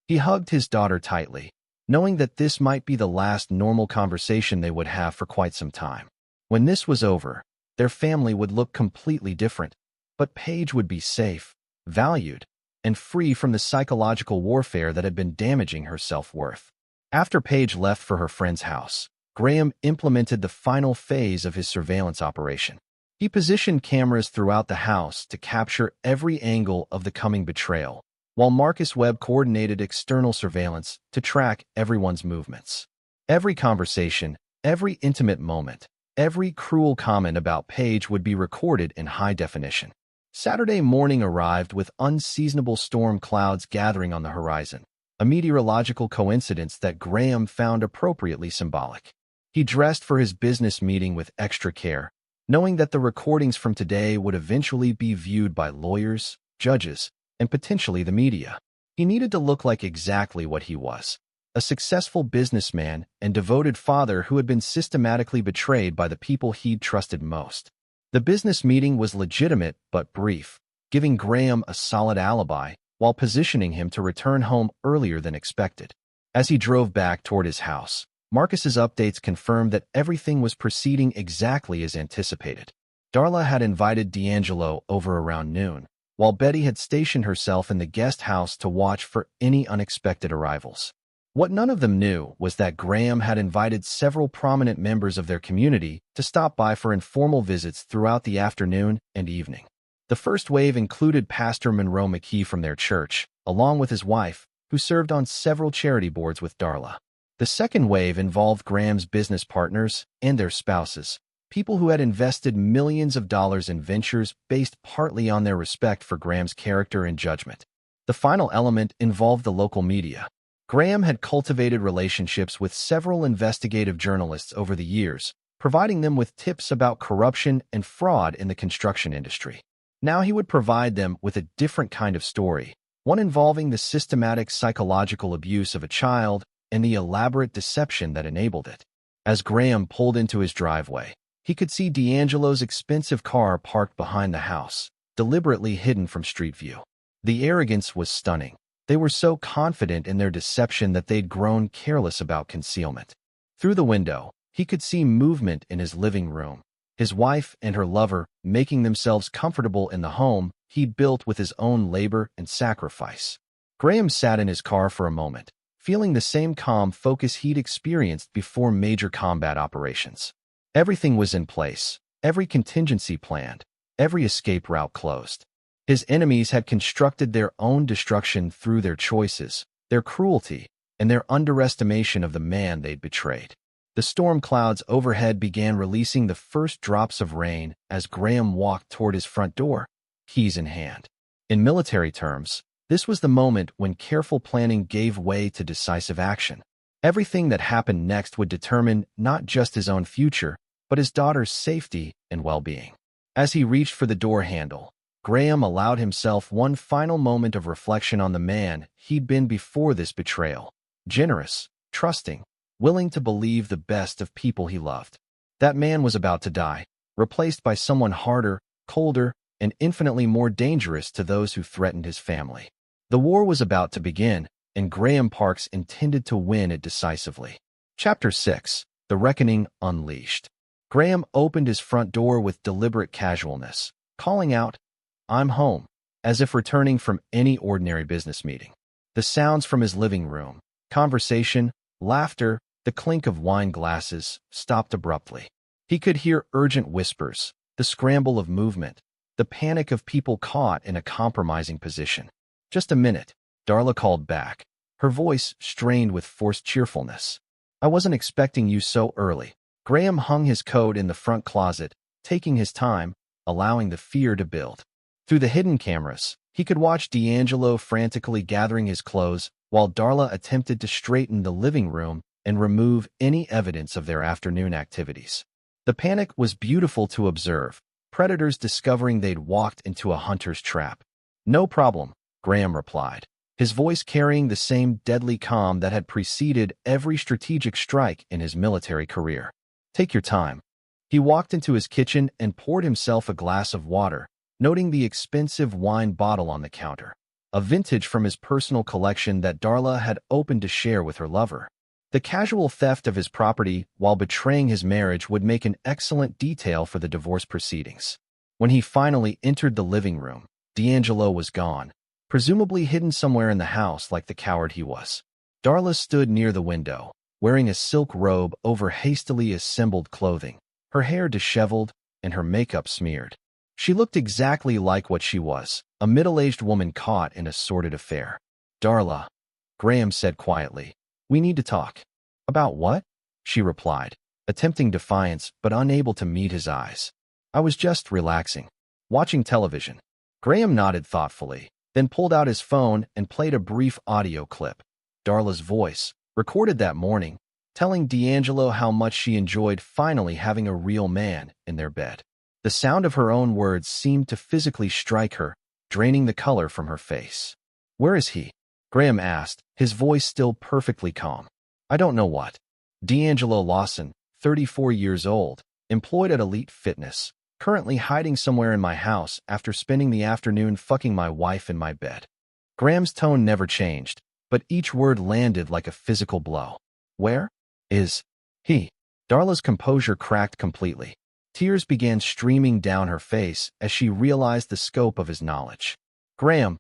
Speaker 1: He hugged his daughter tightly, knowing that this might be the last normal conversation they would have for quite some time. When this was over, their family would look completely different, but Paige would be safe, valued, and free from the psychological warfare that had been damaging her self-worth. After Paige left for her friend's house, Graham implemented the final phase of his surveillance operation. He positioned cameras throughout the house to capture every angle of the coming betrayal, while Marcus Webb coordinated external surveillance to track everyone's movements. Every conversation, every intimate moment, every cruel comment about Paige would be recorded in high definition. Saturday morning arrived with unseasonable storm clouds gathering on the horizon, a meteorological coincidence that Graham found appropriately symbolic. He dressed for his business meeting with extra care, knowing that the recordings from today would eventually be viewed by lawyers, judges, and potentially the media. He needed to look like exactly what he was, a successful businessman and devoted father who had been systematically betrayed by the people he'd trusted most. The business meeting was legitimate but brief, giving Graham a solid alibi while positioning him to return home earlier than expected. As he drove back toward his house, Marcus's updates confirmed that everything was proceeding exactly as anticipated. Darla had invited D'Angelo over around noon, while Betty had stationed herself in the guest house to watch for any unexpected arrivals. What none of them knew was that Graham had invited several prominent members of their community to stop by for informal visits throughout the afternoon and evening. The first wave included Pastor Monroe McKee from their church, along with his wife, who served on several charity boards with Darla. The second wave involved Graham's business partners and their spouses, people who had invested millions of dollars in ventures based partly on their respect for Graham's character and judgment. The final element involved the local media. Graham had cultivated relationships with several investigative journalists over the years, providing them with tips about corruption and fraud in the construction industry. Now he would provide them with a different kind of story, one involving the systematic psychological abuse of a child and the elaborate deception that enabled it. As Graham pulled into his driveway, he could see D'Angelo's expensive car parked behind the house, deliberately hidden from street view. The arrogance was stunning. They were so confident in their deception that they'd grown careless about concealment. Through the window, he could see movement in his living room, his wife and her lover making themselves comfortable in the home he'd built with his own labor and sacrifice. Graham sat in his car for a moment, feeling the same calm focus he'd experienced before major combat operations. Everything was in place, every contingency planned, every escape route closed. His enemies had constructed their own destruction through their choices, their cruelty, and their underestimation of the man they'd betrayed. The storm clouds overhead began releasing the first drops of rain as Graham walked toward his front door, keys in hand. In military terms, this was the moment when careful planning gave way to decisive action. Everything that happened next would determine not just his own future, but his daughter's safety and well-being. As he reached for the door handle, Graham allowed himself one final moment of reflection on the man he'd been before this betrayal. Generous, trusting, willing to believe the best of people he loved. That man was about to die, replaced by someone harder, colder, and infinitely more dangerous to those who threatened his family. The war was about to begin, and Graham Parks intended to win it decisively. Chapter 6: The Reckoning Unleashed. Graham opened his front door with deliberate casualness, calling out, "I'm home," as if returning from any ordinary business meeting. The sounds from his living room, conversation, laughter, the clink of wine glasses, stopped abruptly. He could hear urgent whispers, the scramble of movement, the panic of people caught in a compromising position. "Just a minute," Darla called back, her voice strained with forced cheerfulness. "I wasn't expecting you so early." Graham hung his coat in the front closet, taking his time, allowing the fear to build. Through the hidden cameras, he could watch D'Angelo frantically gathering his clothes while Darla attempted to straighten the living room and remove any evidence of their afternoon activities. The panic was beautiful to observe, predators discovering they'd walked into a hunter's trap. "No problem," Graham replied, his voice carrying the same deadly calm that had preceded every strategic strike in his military career. "Take your time." He walked into his kitchen and poured himself a glass of water, noting the expensive wine bottle on the counter, a vintage from his personal collection that Darla had opened to share with her lover. The casual theft of his property while betraying his marriage would make an excellent detail for the divorce proceedings. When he finally entered the living room, D'Angelo was gone, presumably hidden somewhere in the house like the coward he was. Darla stood near the window, wearing a silk robe over hastily assembled clothing, her hair disheveled and her makeup smeared. She looked exactly like what she was, a middle-aged woman caught in a sordid affair. "Darla," Graham said quietly, "we need to talk." "About what?" she replied, attempting defiance but unable to meet his eyes. "I was just relaxing, watching television." Graham nodded thoughtfully, then pulled out his phone and played a brief audio clip. Darla's voice, recorded that morning, telling D'Angelo how much she enjoyed finally having a real man in their bed. The sound of her own words seemed to physically strike her, draining the color from her face. "Where is he?" Graham asked, his voice still perfectly calm. "I don't know what." D'Angelo Lawson, 34 years old, employed at Elite Fitness, currently hiding somewhere in my house after spending the afternoon fucking my wife in my bed. Graham's tone never changed, but each word landed like a physical blow. "Where is he?" Darla's composure cracked completely. Tears began streaming down her face as she realized the scope of his knowledge. "Graham,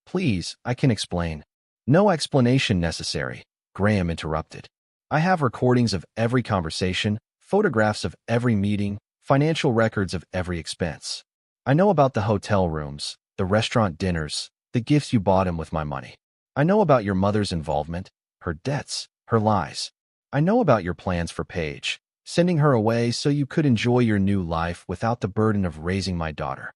Speaker 1: please, I can explain." "No explanation necessary," Graham interrupted. "I have recordings of every conversation, photographs of every meeting, financial records of every expense. I know about the hotel rooms, the restaurant dinners, the gifts you bought him with my money. I know about your mother's involvement, her debts, her lies. I know about your plans for Paige, sending her away so you could enjoy your new life without the burden of raising my daughter."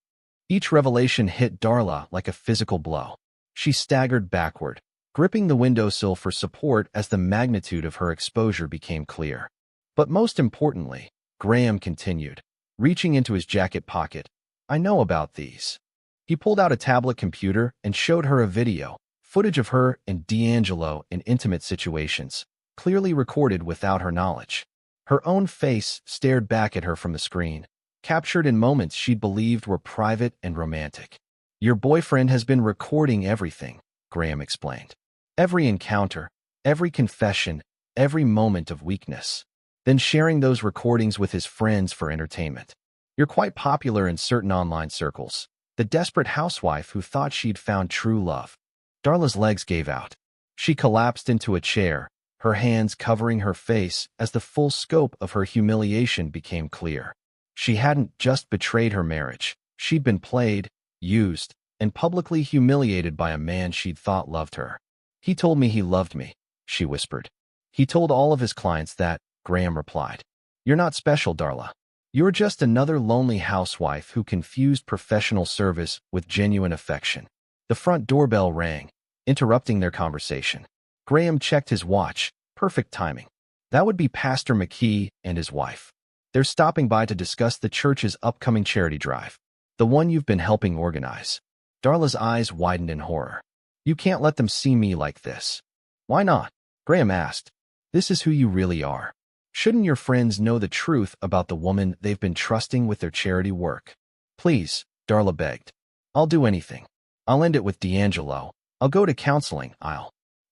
Speaker 1: Each revelation hit Darla like a physical blow. She staggered backward, gripping the windowsill for support as the magnitude of her exposure became clear. "But most importantly," Graham continued, reaching into his jacket pocket, "I know about these." He pulled out a tablet computer and showed her a video, footage of her and D'Angelo in intimate situations, clearly recorded without her knowledge. Her own face stared back at her from the screen, captured in moments she'd believed were private and romantic. "Your boyfriend has been recording everything," Graham explained. "Every encounter, every confession, every moment of weakness. Then sharing those recordings with his friends for entertainment. You're quite popular in certain online circles, the desperate housewife who thought she'd found true love." Darla's legs gave out. She collapsed into a chair, her hands covering her face as the full scope of her humiliation became clear. She hadn't just betrayed her marriage. She'd been played, used, and publicly humiliated by a man she'd thought loved her. "He told me he loved me," she whispered. "He told all of his clients that," Graham replied. "You're not special, Darla. You're just another lonely housewife who confused professional service with genuine affection." The front doorbell rang, interrupting their conversation. Graham checked his watch. Perfect timing. That would be Pastor McKee and his wife. "They're stopping by to discuss the church's upcoming charity drive, the one you've been helping organize." Darla's eyes widened in horror. "You can't let them see me like this." "Why not?" Graham asked. "This is who you really are. Shouldn't your friends know the truth about the woman they've been trusting with their charity work?" "Please," Darla begged. "I'll do anything. I'll end it with D'Angelo. I'll go to counseling.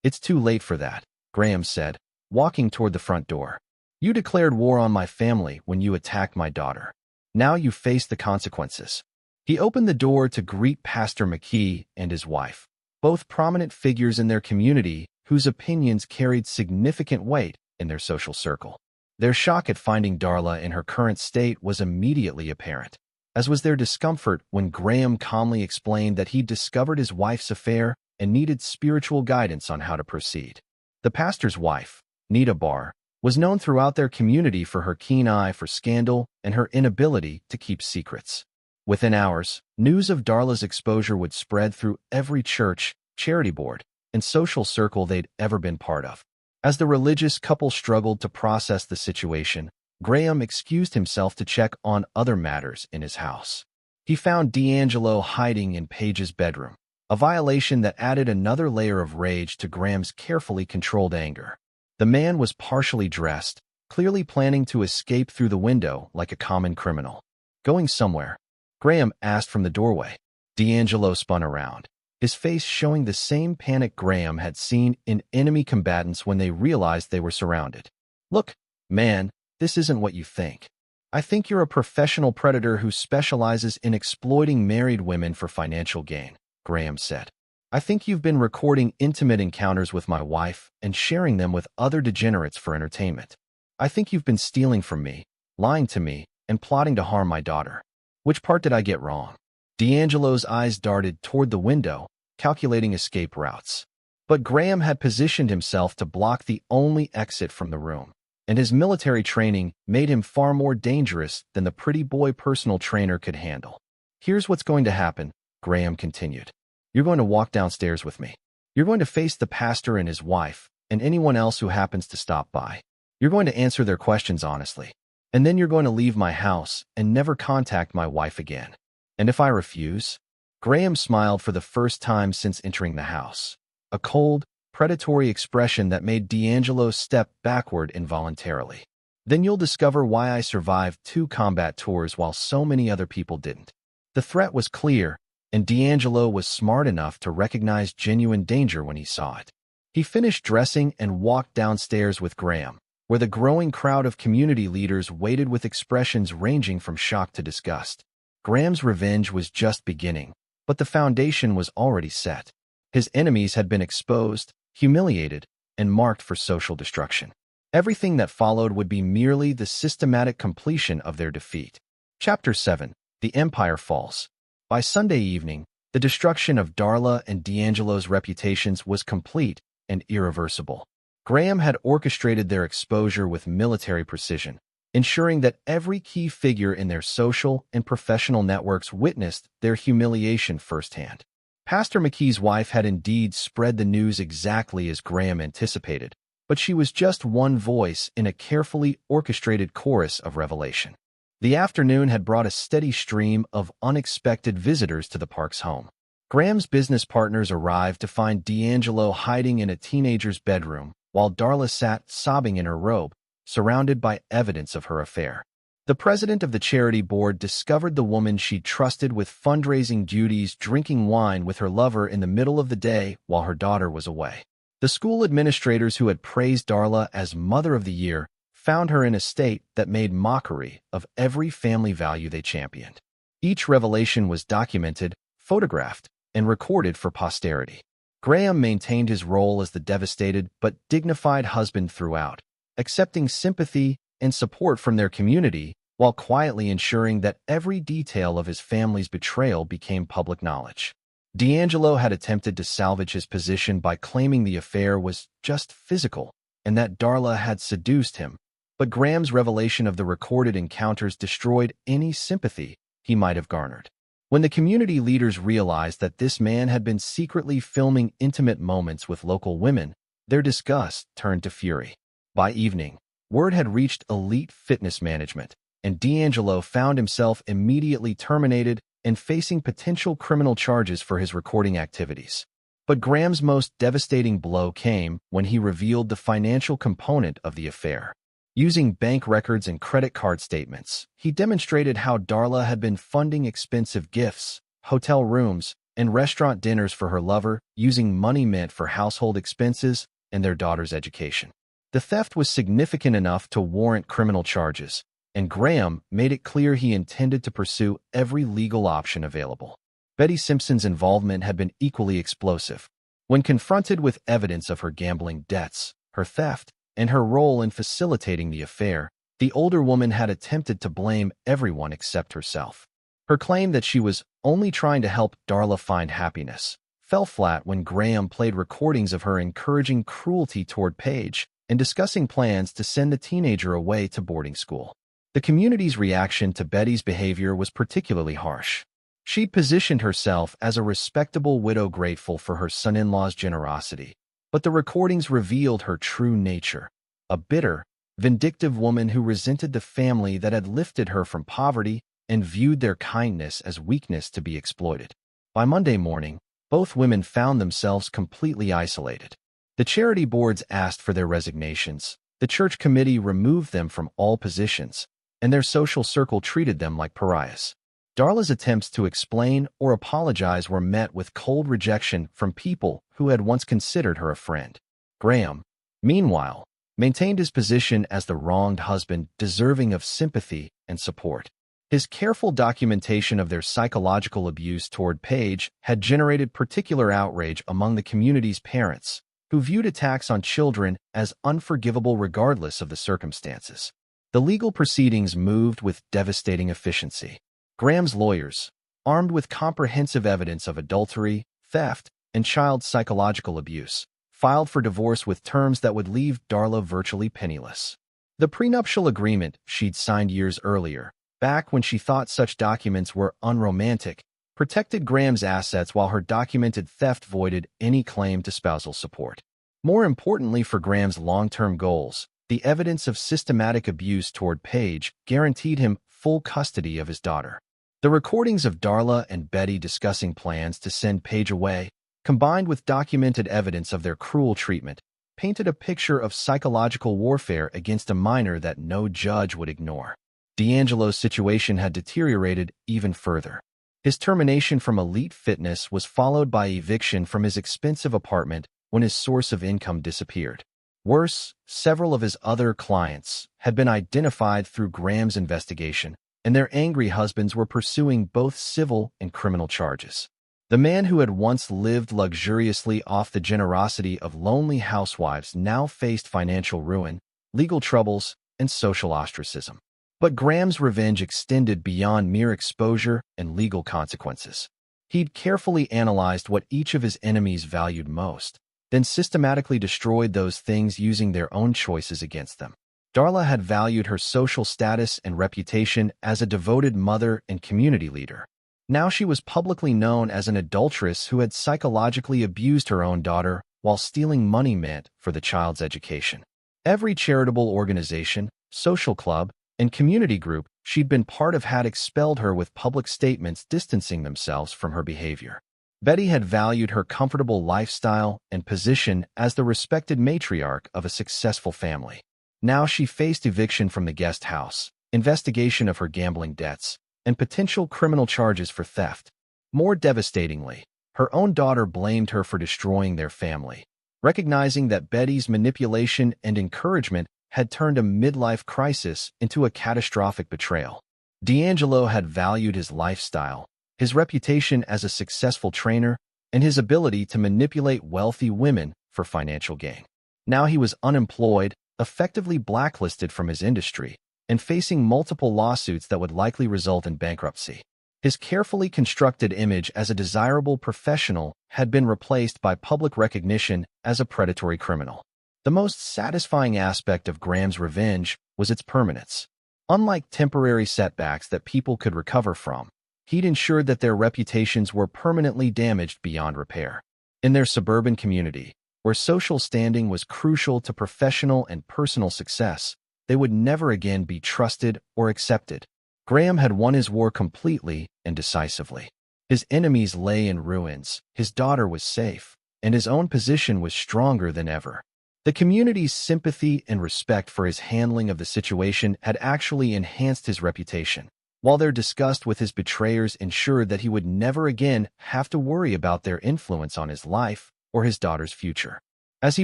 Speaker 1: It's too late for that," Graham said, walking toward the front door. "You declared war on my family when you attacked my daughter. Now you face the consequences." He opened the door to greet Pastor McKee and his wife, both prominent figures in their community whose opinions carried significant weight in their social circle. Their shock at finding Darla in her current state was immediately apparent, as was their discomfort when Graham calmly explained that he'd discovered his wife's affair and needed spiritual guidance on how to proceed. The pastor's wife, Nita Barr, was known throughout their community for her keen eye for scandal and her inability to keep secrets. Within hours, news of Darla's exposure would spread through every church, charity board, and social circle they'd ever been part of. As the religious couple struggled to process the situation, Graham excused himself to check on other matters in his house. He found D'Angelo hiding in Paige's bedroom, a violation that added another layer of rage to Graham's carefully controlled anger. The man was partially dressed, clearly planning to escape through the window like a common criminal. "Going somewhere?" Graham asked from the doorway. D'Angelo spun around, his face showing the same panic Graham had seen in enemy combatants when they realized they were surrounded. "Look, man, this isn't what you think. I think you're a professional predator who specializes in exploiting married women for financial gain," Graham said. "I think you've been recording intimate encounters with my wife and sharing them with other degenerates for entertainment. I think you've been stealing from me, lying to me, and plotting to harm my daughter. Which part did I get wrong?" D'Angelo's eyes darted toward the window, calculating escape routes. But Graham had positioned himself to block the only exit from the room, and his military training made him far more dangerous than the pretty boy personal trainer could handle. "Here's what's going to happen," Graham continued. "You're going to walk downstairs with me. You're going to face the pastor and his wife, and anyone else who happens to stop by. You're going to answer their questions honestly. And then you're going to leave my house and never contact my wife again." "And if I refuse?" Graham smiled for the first time since entering the house, a cold, predatory expression that made D'Angelo step backward involuntarily. "Then you'll discover why I survived 2 combat tours while so many other people didn't." The threat was clear, and D'Angelo was smart enough to recognize genuine danger when he saw it. He finished dressing and walked downstairs with Graham, where the growing crowd of community leaders waited with expressions ranging from shock to disgust. Graham's revenge was just beginning, but the foundation was already set. His enemies had been exposed, humiliated, and marked for social destruction. Everything that followed would be merely the systematic completion of their defeat. Chapter 7. The Empire Falls. By Sunday evening, the destruction of Darla and D'Angelo's reputations was complete and irreversible. Graham had orchestrated their exposure with military precision, ensuring that every key figure in their social and professional networks witnessed their humiliation firsthand. Pastor McKee's wife had indeed spread the news exactly as Graham anticipated, but she was just one voice in a carefully orchestrated chorus of revelation. The afternoon had brought a steady stream of unexpected visitors to the park's home. Graham's business partners arrived to find D'Angelo hiding in a teenager's bedroom, while Darla sat sobbing in her robe, surrounded by evidence of her affair. The president of the charity board discovered the woman she'd trusted with fundraising duties drinking wine with her lover in the middle of the day while her daughter was away. The school administrators who had praised Darla as Mother of the Year found her in a state that made mockery of every family value they championed. Each revelation was documented, photographed, and recorded for posterity. Graham maintained his role as the devastated but dignified husband throughout, accepting sympathy and support from their community while quietly ensuring that every detail of his family's betrayal became public knowledge. D'Angelo had attempted to salvage his position by claiming the affair was just physical and that Darla had seduced him, but Graham's revelation of the recorded encounters destroyed any sympathy he might have garnered. When the community leaders realized that this man had been secretly filming intimate moments with local women, their disgust turned to fury. By evening, word had reached elite fitness management, and D'Angelo found himself immediately terminated and facing potential criminal charges for his recording activities. But Graham's most devastating blow came when he revealed the financial component of the affair. Using bank records and credit card statements, he demonstrated how Darla had been funding expensive gifts, hotel rooms, and restaurant dinners for her lover, using money meant for household expenses and their daughter's education. The theft was significant enough to warrant criminal charges, and Graham made it clear he intended to pursue every legal option available. Betty Simpson's involvement had been equally explosive. When confronted with evidence of her gambling debts, her theft, and her role in facilitating the affair, the older woman had attempted to blame everyone except herself. Her claim that she was only trying to help Darla find happiness fell flat when Graham played recordings of her encouraging cruelty toward Paige and discussing plans to send the teenager away to boarding school. The community's reaction to Betty's behavior was particularly harsh. She'd positioned herself as a respectable widow grateful for her son-in-law's generosity, but the recordings revealed her true nature, a bitter, vindictive woman who resented the family that had lifted her from poverty and viewed their kindness as weakness to be exploited. By Monday morning, both women found themselves completely isolated. The charity boards asked for their resignations, the church committee removed them from all positions, and their social circle treated them like pariahs. Darla's attempts to explain or apologize were met with cold rejection from people who had once considered her a friend. Graham, meanwhile, maintained his position as the wronged husband deserving of sympathy and support. His careful documentation of their psychological abuse toward Paige had generated particular outrage among the community's parents, who viewed attacks on children as unforgivable regardless of the circumstances. The legal proceedings moved with devastating efficiency. Graham's lawyers, armed with comprehensive evidence of adultery, theft, and child psychological abuse, filed for divorce with terms that would leave Darla virtually penniless. The prenuptial agreement she'd signed years earlier, back when she thought such documents were unromantic, protected Graham's assets while her documented theft voided any claim to spousal support. More importantly for Graham's long-term goals, the evidence of systematic abuse toward Paige guaranteed him full custody of his daughter. The recordings of Darla and Betty discussing plans to send Paige away, combined with documented evidence of their cruel treatment, painted a picture of psychological warfare against a minor that no judge would ignore. D'Angelo's situation had deteriorated even further. His termination from elite fitness was followed by eviction from his expensive apartment when his source of income disappeared. Worse, several of his other clients had been identified through Graham's investigation, and their angry husbands were pursuing both civil and criminal charges. The man who had once lived luxuriously off the generosity of lonely housewives now faced financial ruin, legal troubles, and social ostracism. But Graham's revenge extended beyond mere exposure and legal consequences. He'd carefully analyzed what each of his enemies valued most, then systematically destroyed those things using their own choices against them. Darla had valued her social status and reputation as a devoted mother and community leader. Now she was publicly known as an adulteress who had psychologically abused her own daughter while stealing money meant for the child's education. Every charitable organization, social club, and community group she'd been part of had expelled her with public statements distancing themselves from her behavior. Betty had valued her comfortable lifestyle and position as the respected matriarch of a successful family. Now she faced eviction from the guest house, investigation of her gambling debts, and potential criminal charges for theft. More devastatingly, her own daughter blamed her for destroying their family, recognizing that Betty's manipulation and encouragement had turned a midlife crisis into a catastrophic betrayal. D'Angelo had valued his lifestyle, his reputation as a successful trainer, and his ability to manipulate wealthy women for financial gain. Now he was unemployed, effectively blacklisted from his industry, and facing multiple lawsuits that would likely result in bankruptcy. His carefully constructed image as a desirable professional had been replaced by public recognition as a predatory criminal. The most satisfying aspect of Graham's revenge was its permanence. Unlike temporary setbacks that people could recover from, he'd ensured that their reputations were permanently damaged beyond repair. In their suburban community, where social standing was crucial to professional and personal success, they would never again be trusted or accepted. Graham had won his war completely and decisively. His enemies lay in ruins, his daughter was safe, and his own position was stronger than ever. The community's sympathy and respect for his handling of the situation had actually enhanced his reputation, while their disgust with his betrayers ensured that he would never again have to worry about their influence on his life or his daughter's future. As he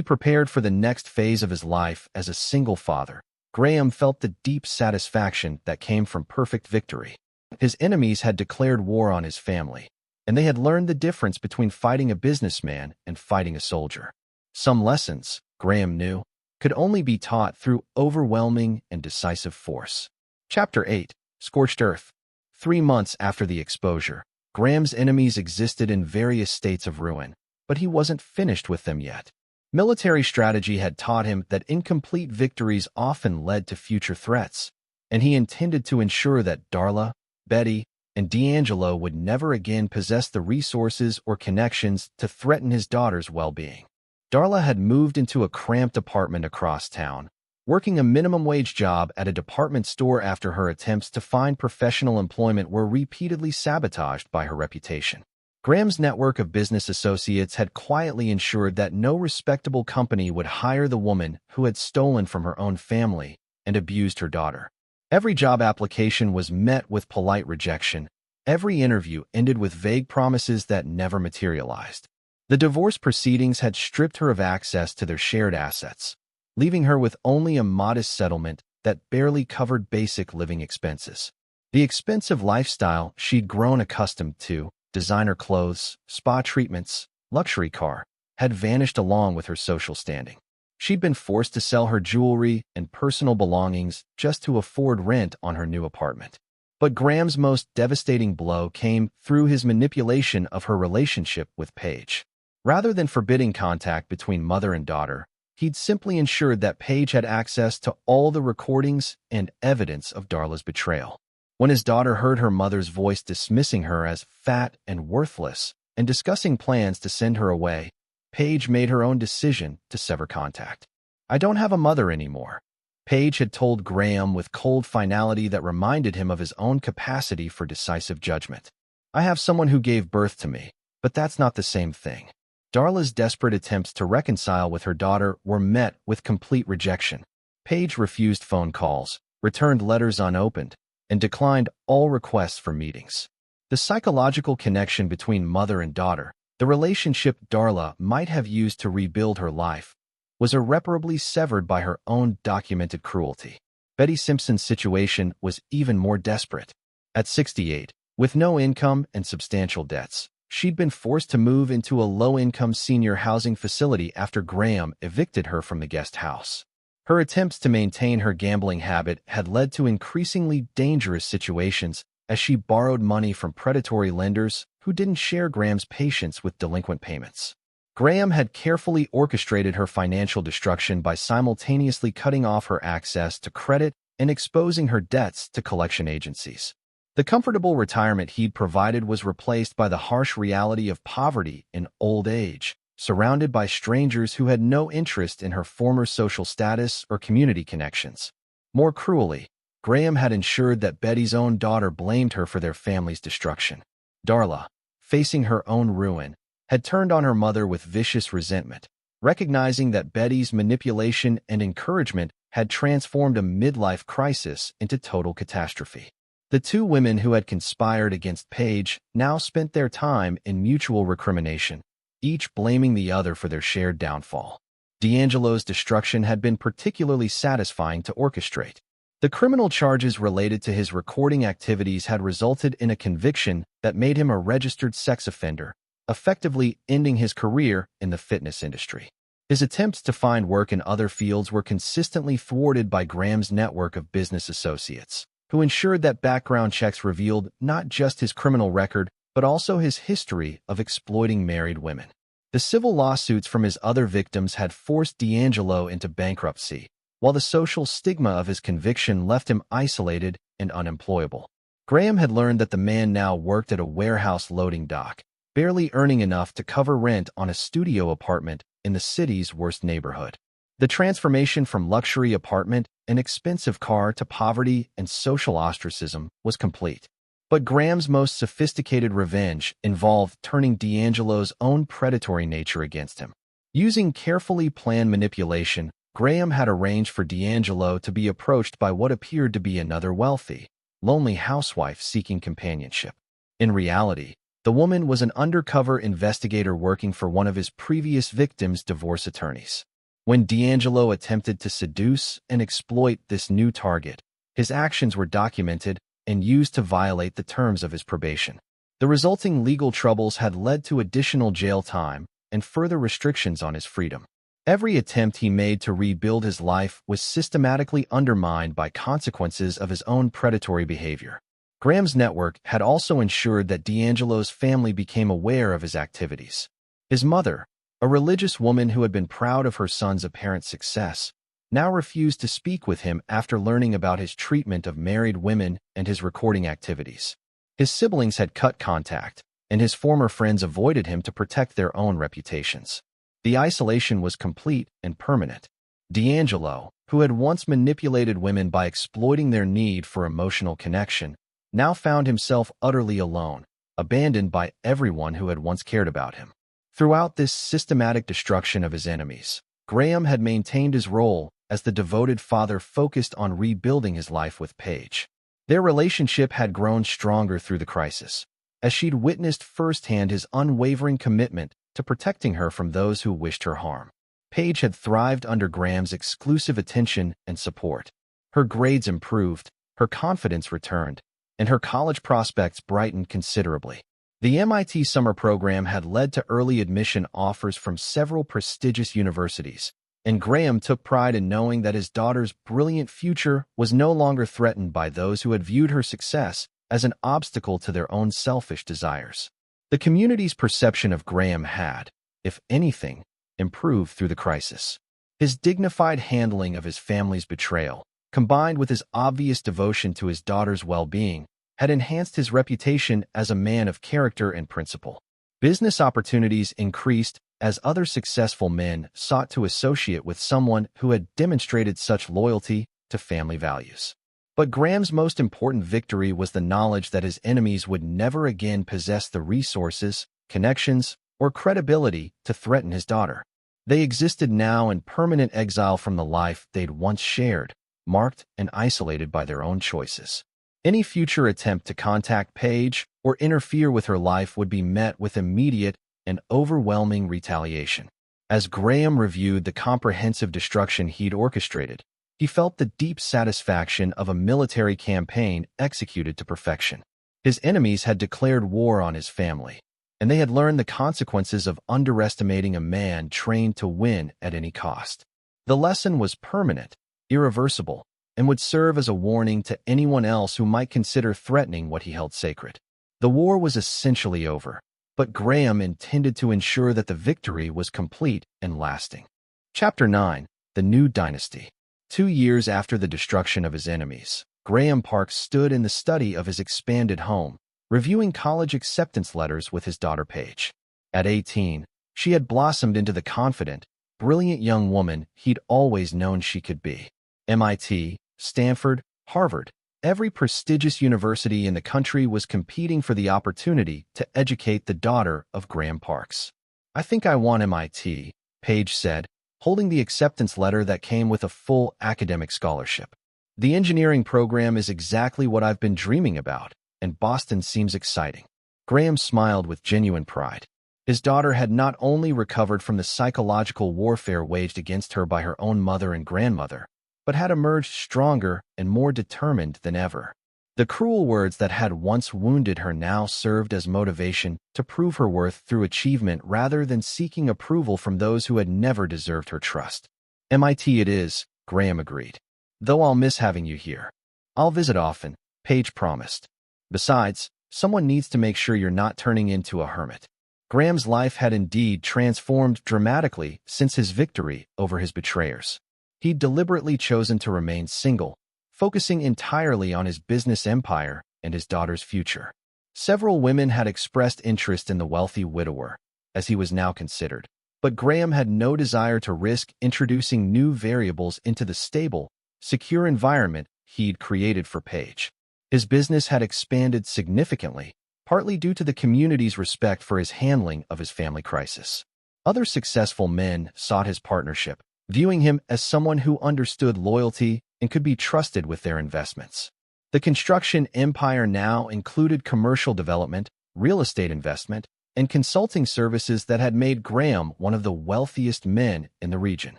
Speaker 1: prepared for the next phase of his life as a single father, Graham felt the deep satisfaction that came from perfect victory. His enemies had declared war on his family, and they had learned the difference between fighting a businessman and fighting a soldier. Some lessons, Graham knew, could only be taught through overwhelming and decisive force. Chapter 8. Scorched Earth. 3 months after the exposure, Graham's enemies existed in various states of ruin, but he wasn't finished with them yet. Military strategy had taught him that incomplete victories often led to future threats, and he intended to ensure that Darla, Betty, and D'Angelo would never again possess the resources or connections to threaten his daughter's well-being. Darla had moved into a cramped apartment across town, working a minimum-wage job at a department store after her attempts to find professional employment were repeatedly sabotaged by her reputation. Graham's network of business associates had quietly ensured that no respectable company would hire the woman who had stolen from her own family and abused her daughter. Every job application was met with polite rejection. Every interview ended with vague promises that never materialized. The divorce proceedings had stripped her of access to their shared assets, leaving her with only a modest settlement that barely covered basic living expenses. The expensive lifestyle she'd grown accustomed to, designer clothes, spa treatments, luxury car, had vanished along with her social standing. She'd been forced to sell her jewelry and personal belongings just to afford rent on her new apartment. But Graham's most devastating blow came through his manipulation of her relationship with Paige. Rather than forbidding contact between mother and daughter, he'd simply ensured that Paige had access to all the recordings and evidence of Darla's betrayal. When his daughter heard her mother's voice dismissing her as fat and worthless and discussing plans to send her away, Paige made her own decision to sever contact. "I don't have a mother anymore," Paige had told Graham with cold finality that reminded him of his own capacity for decisive judgment. "I have someone who gave birth to me, but that's not the same thing." Darla's desperate attempts to reconcile with her daughter were met with complete rejection. Paige refused phone calls, returned letters unopened, and declined all requests for meetings. The psychological connection between mother and daughter, the relationship Darla might have used to rebuild her life, was irreparably severed by her own documented cruelty. Betty Simpson's situation was even more desperate. At 68, with no income and substantial debts, she'd been forced to move into a low-income senior housing facility after Graham evicted her from the guest house. Her attempts to maintain her gambling habit had led to increasingly dangerous situations as she borrowed money from predatory lenders who didn't share Graham's patience with delinquent payments. Graham had carefully orchestrated her financial destruction by simultaneously cutting off her access to credit and exposing her debts to collection agencies. The comfortable retirement he'd provided was replaced by the harsh reality of poverty in old age, surrounded by strangers who had no interest in her former social status or community connections. More cruelly, Graham had ensured that Betty's own daughter blamed her for their family's destruction. Darla, facing her own ruin, had turned on her mother with vicious resentment, recognizing that Betty's manipulation and encouragement had transformed a midlife crisis into total catastrophe. The two women who had conspired against Paige now spent their time in mutual recrimination, each blaming the other for their shared downfall. D'Angelo's destruction had been particularly satisfying to orchestrate. The criminal charges related to his recording activities had resulted in a conviction that made him a registered sex offender, effectively ending his career in the fitness industry. His attempts to find work in other fields were consistently thwarted by Graham's network of business associates, who ensured that background checks revealed not just his criminal record, but also his history of exploiting married women. The civil lawsuits from his other victims had forced D'Angelo into bankruptcy, while the social stigma of his conviction left him isolated and unemployable. Graham had learned that the man now worked at a warehouse loading dock, barely earning enough to cover rent on a studio apartment in the city's worst neighborhood. The transformation from luxury apartment and expensive car to poverty and social ostracism was complete. But Graham's most sophisticated revenge involved turning D'Angelo's own predatory nature against him. Using carefully planned manipulation, Graham had arranged for D'Angelo to be approached by what appeared to be another wealthy, lonely housewife seeking companionship. In reality, the woman was an undercover investigator working for one of his previous victims' divorce attorneys. When D'Angelo attempted to seduce and exploit this new target, his actions were documented and used to violate the terms of his probation. The resulting legal troubles had led to additional jail time and further restrictions on his freedom. Every attempt he made to rebuild his life was systematically undermined by consequences of his own predatory behavior. Graham's network had also ensured that D'Angelo's family became aware of his activities. His mother, a religious woman who had been proud of her son's apparent success, now refused to speak with him after learning about his treatment of married women and his recording activities. His siblings had cut contact, and his former friends avoided him to protect their own reputations. The isolation was complete and permanent. D'Angelo, who had once manipulated women by exploiting their need for emotional connection, now found himself utterly alone, abandoned by everyone who had once cared about him. Throughout this systematic destruction of his enemies, Graham had maintained his role as the devoted father focused on rebuilding his life with Paige. Their relationship had grown stronger through the crisis, as she'd witnessed firsthand his unwavering commitment to protecting her from those who wished her harm. Paige had thrived under Graham's exclusive attention and support. Her grades improved, her confidence returned, and her college prospects brightened considerably. The MIT summer program had led to early admission offers from several prestigious universities, and Graham took pride in knowing that his daughter's brilliant future was no longer threatened by those who had viewed her success as an obstacle to their own selfish desires. The community's perception of Graham had, if anything, improved through the crisis. His dignified handling of his family's betrayal, combined with his obvious devotion to his daughter's well-being, had enhanced his reputation as a man of character and principle. Business opportunities increased as other successful men sought to associate with someone who had demonstrated such loyalty to family values. But Graham's most important victory was the knowledge that his enemies would never again possess the resources, connections, or credibility to threaten his daughter. They existed now in permanent exile from the life they'd once shared, marked and isolated by their own choices. Any future attempt to contact Paige or interfere with her life would be met with immediate and overwhelming retaliation. As Graham reviewed the comprehensive destruction he'd orchestrated, he felt the deep satisfaction of a military campaign executed to perfection. His enemies had declared war on his family, and they had learned the consequences of underestimating a man trained to win at any cost. The lesson was permanent, irreversible, and would serve as a warning to anyone else who might consider threatening what he held sacred. The war was essentially over, but Graham intended to ensure that the victory was complete and lasting. Chapter 9: The New Dynasty. 2 years after the destruction of his enemies, Graham Parks stood in the study of his expanded home, reviewing college acceptance letters with his daughter Paige. At 18, she had blossomed into the confident, brilliant young woman he'd always known she could be. MIT, Stanford, Harvard, every prestigious university in the country was competing for the opportunity to educate the daughter of Graham Parks. "I think I want MIT," Paige said, holding the acceptance letter that came with a full academic scholarship. "The engineering program is exactly what I've been dreaming about, and Boston seems exciting." Graham smiled with genuine pride. His daughter had not only recovered from the psychological warfare waged against her by her own mother and grandmother, but had emerged stronger and more determined than ever. The cruel words that had once wounded her now served as motivation to prove her worth through achievement rather than seeking approval from those who had never deserved her trust. "MIT it is," Graham agreed. "Though I'll miss having you here. I'll visit often, Paige promised. Besides, someone needs to make sure you're not turning into a hermit. Graham's life had indeed transformed dramatically since his victory over his betrayers. He'd deliberately chosen to remain single, focusing entirely on his business empire and his daughter's future. Several women had expressed interest in the wealthy widower, as he was now considered, but Graham had no desire to risk introducing new variables into the stable, secure environment he'd created for Paige. His business had expanded significantly, partly due to the community's respect for his handling of his family crisis. Other successful men sought his partnership, viewing him as someone who understood loyalty and could be trusted with their investments. The construction empire now included commercial development, real estate investment, and consulting services that had made Graham one of the wealthiest men in the region.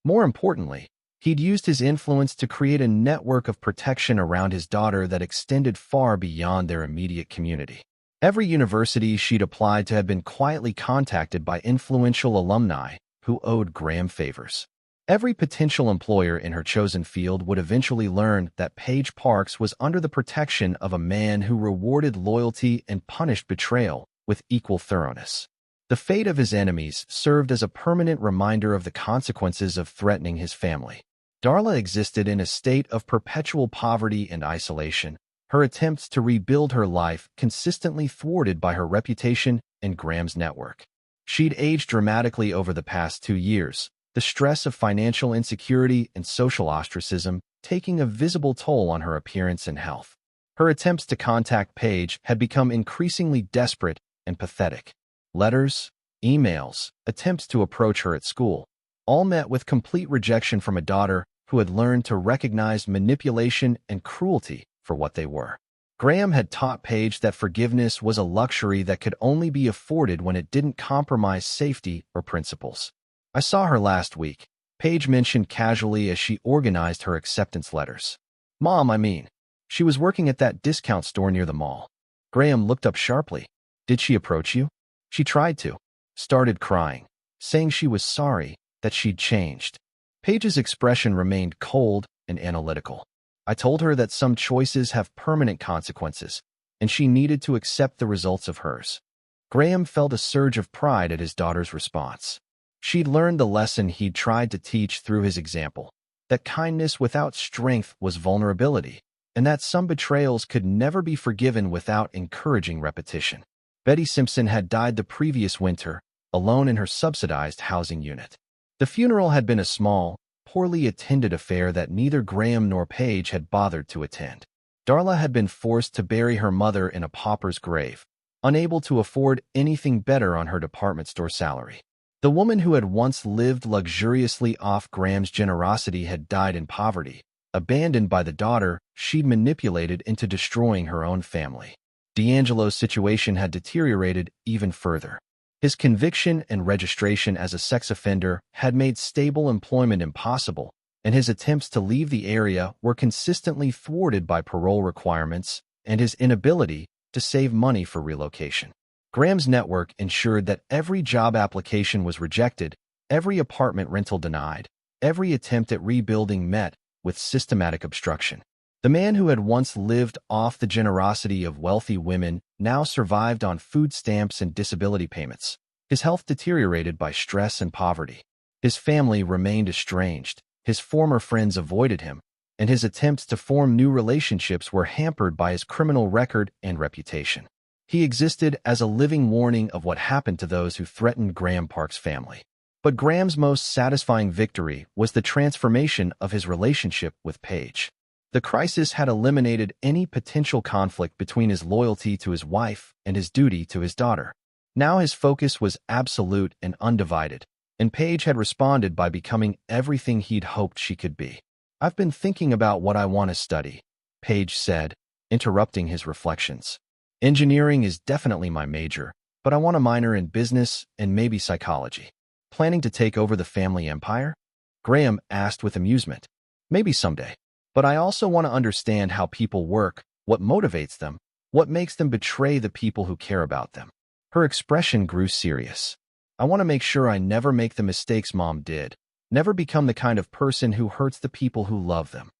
Speaker 1: More importantly, he'd used his influence to create a network of protection around his daughter that extended far beyond their immediate community. Every university she'd applied to had been quietly contacted by influential alumni who owed Graham favors. Every potential employer in her chosen field would eventually learn that Paige Parks was under the protection of a man who rewarded loyalty and punished betrayal with equal thoroughness. The fate of his enemies served as a permanent reminder of the consequences of threatening his family. Darla existed in a state of perpetual poverty and isolation, her attempts to rebuild her life consistently thwarted by her reputation and Graham's network. She'd aged dramatically over the past 2 years, the stress of financial insecurity and social ostracism taking a visible toll on her appearance and health. Her attempts to contact Paige had become increasingly desperate and pathetic. Letters, emails, attempts to approach her at school, all met with complete rejection from a daughter who had learned to recognize manipulation and cruelty for what they were. Graham had taught Paige that forgiveness was a luxury that could only be afforded when it didn't compromise safety or principles. I saw her last week, Paige mentioned casually as she organized her acceptance letters. Mom, I mean. She was working at that discount store near the mall. Graham looked up sharply. Did she approach you? She tried to. Started crying, saying she was sorry, that she'd changed. Paige's expression remained cold and analytical. I told her that some choices have permanent consequences, and she needed to accept the results of hers. Graham felt a surge of pride at his daughter's response. She'd learned the lesson he'd tried to teach through his example, that kindness without strength was vulnerability, and that some betrayals could never be forgiven without encouraging repetition. Betty Simpson had died the previous winter, alone in her subsidized housing unit. The funeral had been a small, poorly attended affair that neither Graham nor Paige had bothered to attend. Darla had been forced to bury her mother in a pauper's grave, unable to afford anything better on her department store salary. The woman who had once lived luxuriously off Graham's generosity had died in poverty, abandoned by the daughter she'd manipulated into destroying her own family. D'Angelo's situation had deteriorated even further. His conviction and registration as a sex offender had made stable employment impossible, and his attempts to leave the area were consistently thwarted by parole requirements and his inability to save money for relocation. Graham's network ensured that every job application was rejected, every apartment rental denied, every attempt at rebuilding met with systematic obstruction. The man who had once lived off the generosity of wealthy women now survived on food stamps and disability payments. His health deteriorated by stress and poverty. His family remained estranged, his former friends avoided him, and his attempts to form new relationships were hampered by his criminal record and reputation. He existed as a living warning of what happened to those who threatened Graham Park's family. But Graham's most satisfying victory was the transformation of his relationship with Paige. The crisis had eliminated any potential conflict between his loyalty to his wife and his duty to his daughter. Now his focus was absolute and undivided, and Paige had responded by becoming everything he'd hoped she could be. I've been thinking about what I want to study, Paige said, interrupting his reflections. Engineering is definitely my major, but I want to minor in business and maybe psychology. Planning to take over the family empire? Graham asked with amusement. Maybe someday. But I also want to understand how people work, what motivates them, what makes them betray the people who care about them. Her expression grew serious. I want to make sure I never make the mistakes Mom did, never become the kind of person who hurts the people who love them.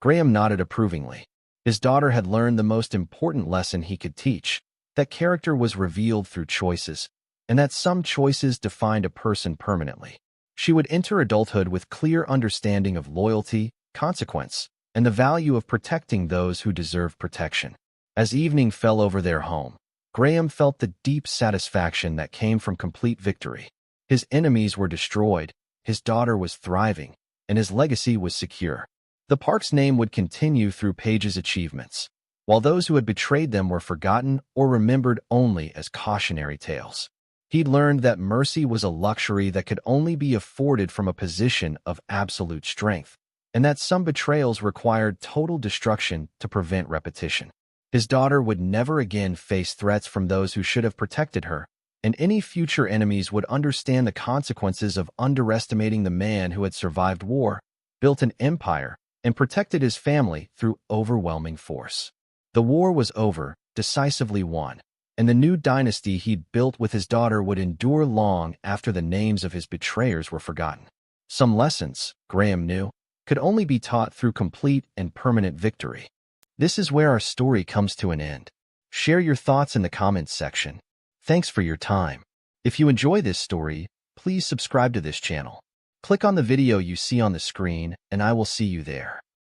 Speaker 1: Graham nodded approvingly. His daughter had learned the most important lesson he could teach, that character was revealed through choices, and that some choices defined a person permanently. She would enter adulthood with clear understanding of loyalty, consequence, and the value of protecting those who deserve protection. As evening fell over their home, Graham felt the deep satisfaction that came from complete victory. His enemies were destroyed, his daughter was thriving, and his legacy was secure. The park's name would continue through Page's achievements, while those who had betrayed them were forgotten or remembered only as cautionary tales. He'd learned that mercy was a luxury that could only be afforded from a position of absolute strength, and that some betrayals required total destruction to prevent repetition. His daughter would never again face threats from those who should have protected her, and any future enemies would understand the consequences of underestimating the man who had survived war, built an empire, and protected his family through overwhelming force. The war was over, decisively won, and the new dynasty he'd built with his daughter would endure long after the names of his betrayers were forgotten. Some lessons, Graham knew, could only be taught through complete and permanent victory. This is where our story comes to an end. Share your thoughts in the comments section. Thanks for your time. If you enjoy this story, please subscribe to this channel. Click on the video you see on the screen, and I will see you there.